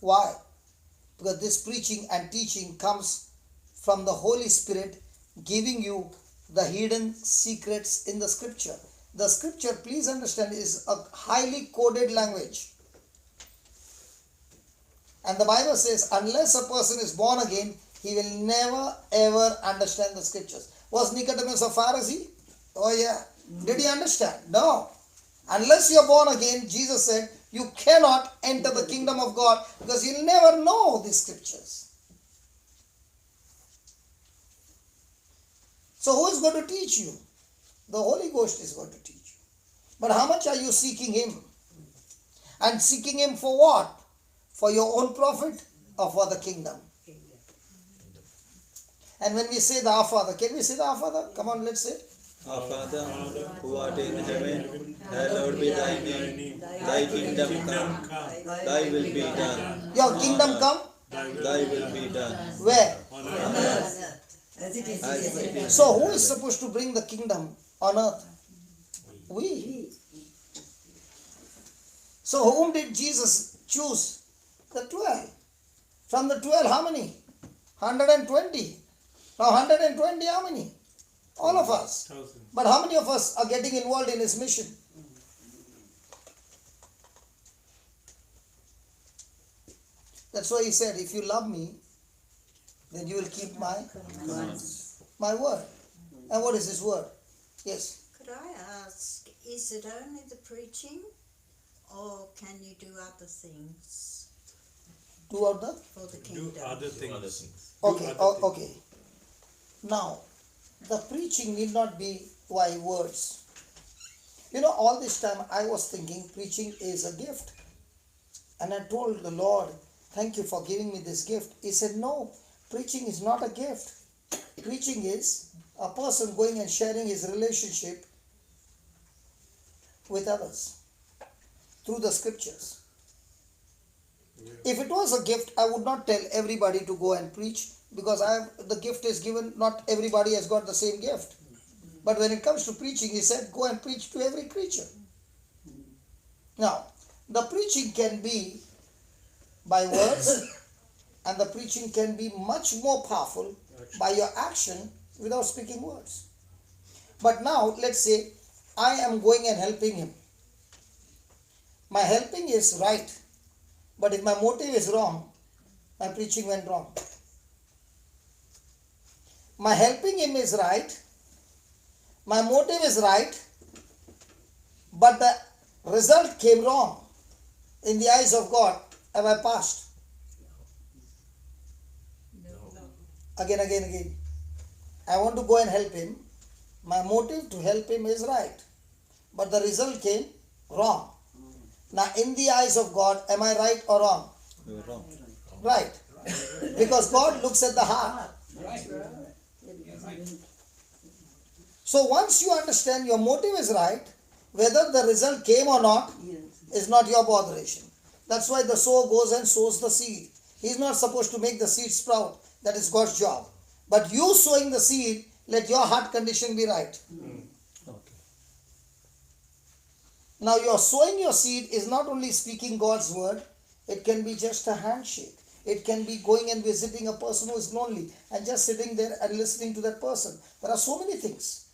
Why? Because this preaching and teaching comes from the Holy Spirit giving you the hidden secrets in the scripture. The scripture, please understand, is a highly coded language. And the Bible says, unless a person is born again, he will never ever understand the scriptures. Was Nicodemus a Pharisee? Oh yeah. Did he understand? No. Unless you are born again, Jesus said, you cannot enter the kingdom of God because you'll never know the scriptures. So who is going to teach you? The Holy Ghost is going to teach you. But how much are you seeking Him? And seeking Him for what? For your own profit or for the kingdom? And when we say the Our Father, can we say the Our Father? Come on, let's say. Our Father, who art in heaven, hallowed be thy name. Thy kingdom come, thy will be done. Your kingdom come? Thy will be done. Where? On earth. As it is in As it heaven. is So in who is heaven. supposed to bring the kingdom on earth? We. So whom did Jesus choose? The 12. From the 12, how many? 120. Now 120, how many? All of us. 1,000. But how many of us are getting involved in His mission? That's why He said, if you love me, then you will keep my word. And what is His word? Yes. Could I ask, is it only the preaching or can you do other things Two of the? for the Do kingdom? other things. Okay, Do other okay. Now, the preaching need not be by words. You know, all this time I was thinking preaching is a gift. And I told the Lord, thank you for giving me this gift. He said, no, preaching is not a gift. Preaching is a person going and sharing his relationship with others through the scriptures. If it was a gift, I would not tell everybody to go and preach because the gift is given, not everybody has got the same gift. But when it comes to preaching, He said, go and preach to every creature. Now, the preaching can be by words and the preaching can be much more powerful by your action without speaking words. But now, let's say, I am going and helping him. My helping is right. But if my motive is wrong, my preaching went wrong. My helping him is right. My motive is right. But the result came wrong. In the eyes of God, have I passed? Again. I want to go and help him. My motive to help him is right. But the result came wrong. Now, in the eyes of God, am I right or wrong? You are wrong. Right. Because God looks at the heart. Right. So once you understand your motive is right, whether the result came or not is not your botheration. That's why the sower goes and sows the seed. He's not supposed to make the seed sprout. That is God's job. But you sowing the seed, let your heart condition be right. Okay. Now your sowing your seed is not only speaking God's word, it can be just a handshake. It can be going and visiting a person who is lonely and just sitting there and listening to that person. There are so many things.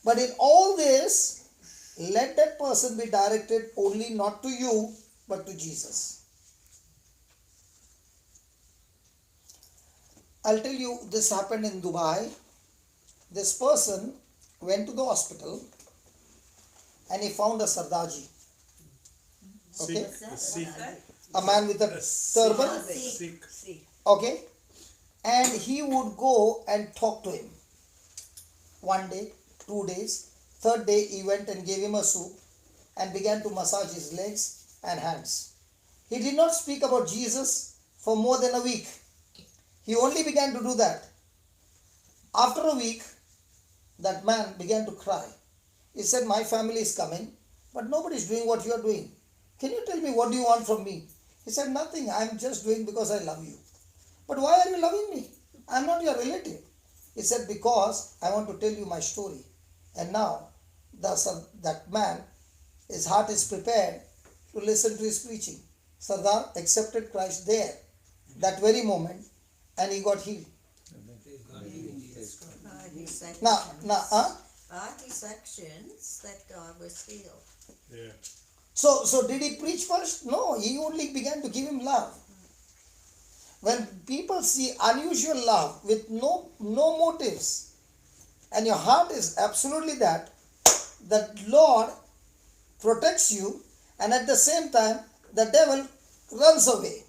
But in all this, let that person be directed only not to you, but to Jesus. I'll tell you, this happened in Dubai. This person went to the hospital and he found a Sardaji. Okay? Sikh. A man with a turban. Sikh. Okay? And he would go and talk to him. 1 day, 2 days, third day he went and gave him a soup and began to massage his legs and hands. He did not speak about Jesus for more than a week. He only began to do that. After a week, that man began to cry. He said, my family is coming, but nobody is doing what you are doing. Can you tell me what do you want from me? He said, nothing. I am just doing because I love you. But why are you loving me? I am not your relative. He said, because I want to tell you my story. And now, that man, his heart is prepared to listen to his preaching. Sardar accepted Christ there, that very moment, and he got healed. Praise God. Praise God. By his actions, Now, by his actions, that guy was healed. Yeah. so did he preach first? No, he only began to give him love. When people see unusual love with no motives, and your heart is absolutely that Lord protects you, and at the same time, the devil runs away.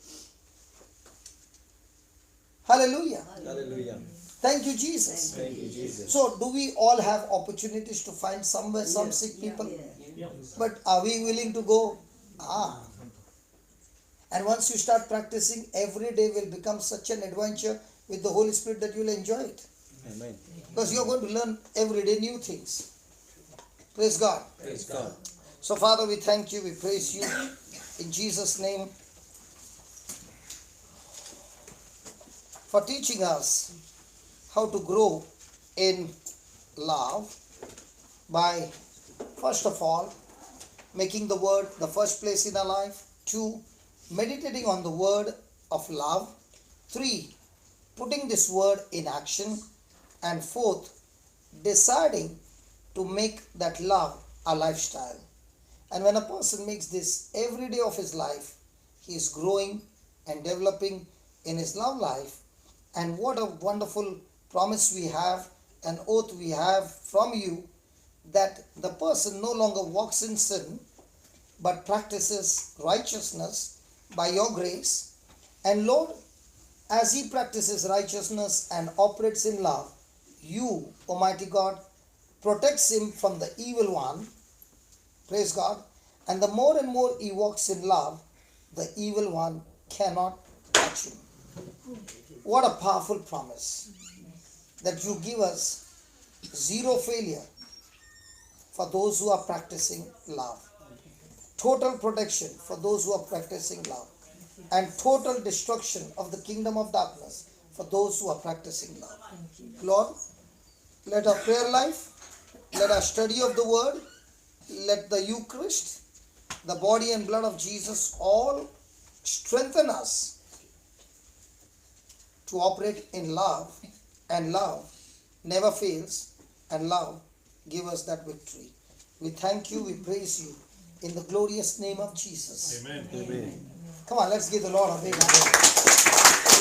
Hallelujah. Hallelujah. Thank you, Jesus. Thank you, Jesus. So, do we all have opportunities to find somewhere some sick people? But are we willing to go? And once you start practicing, every day will become such an adventure with the Holy Spirit that you will enjoy it. Amen. Because you are going to learn every day new things. Praise God. Praise God. So, Father, we thank you, we praise you in Jesus' name for teaching us how to grow in love by, first of all, making the word the first place in our life. 2, meditating on the word of love. 3, putting this word in action. And 4th, deciding to make that love a lifestyle. And when a person makes this every day of his life, he is growing and developing in his love life. And what a wonderful promise we have, an oath we have from you, that the person no longer walks in sin, but practices righteousness by your grace. And Lord, as he practices righteousness and operates in love, you, Almighty God, protects him from the evil one. Praise God. And the more and more he walks in love, the evil one cannot touch him. What a powerful promise that you give us zero failure for those who are practicing love. Total protection for those who are practicing love. And total destruction of the kingdom of darkness for those who are practicing love. Lord, let our prayer life, let our study of the word, let the Eucharist, the body and blood of Jesus all strengthen us to operate in love, and love never fails, and love give us that victory. We thank you, we praise you in the glorious name of Jesus. Amen. Amen. Come on, let's give the Lord a big hand.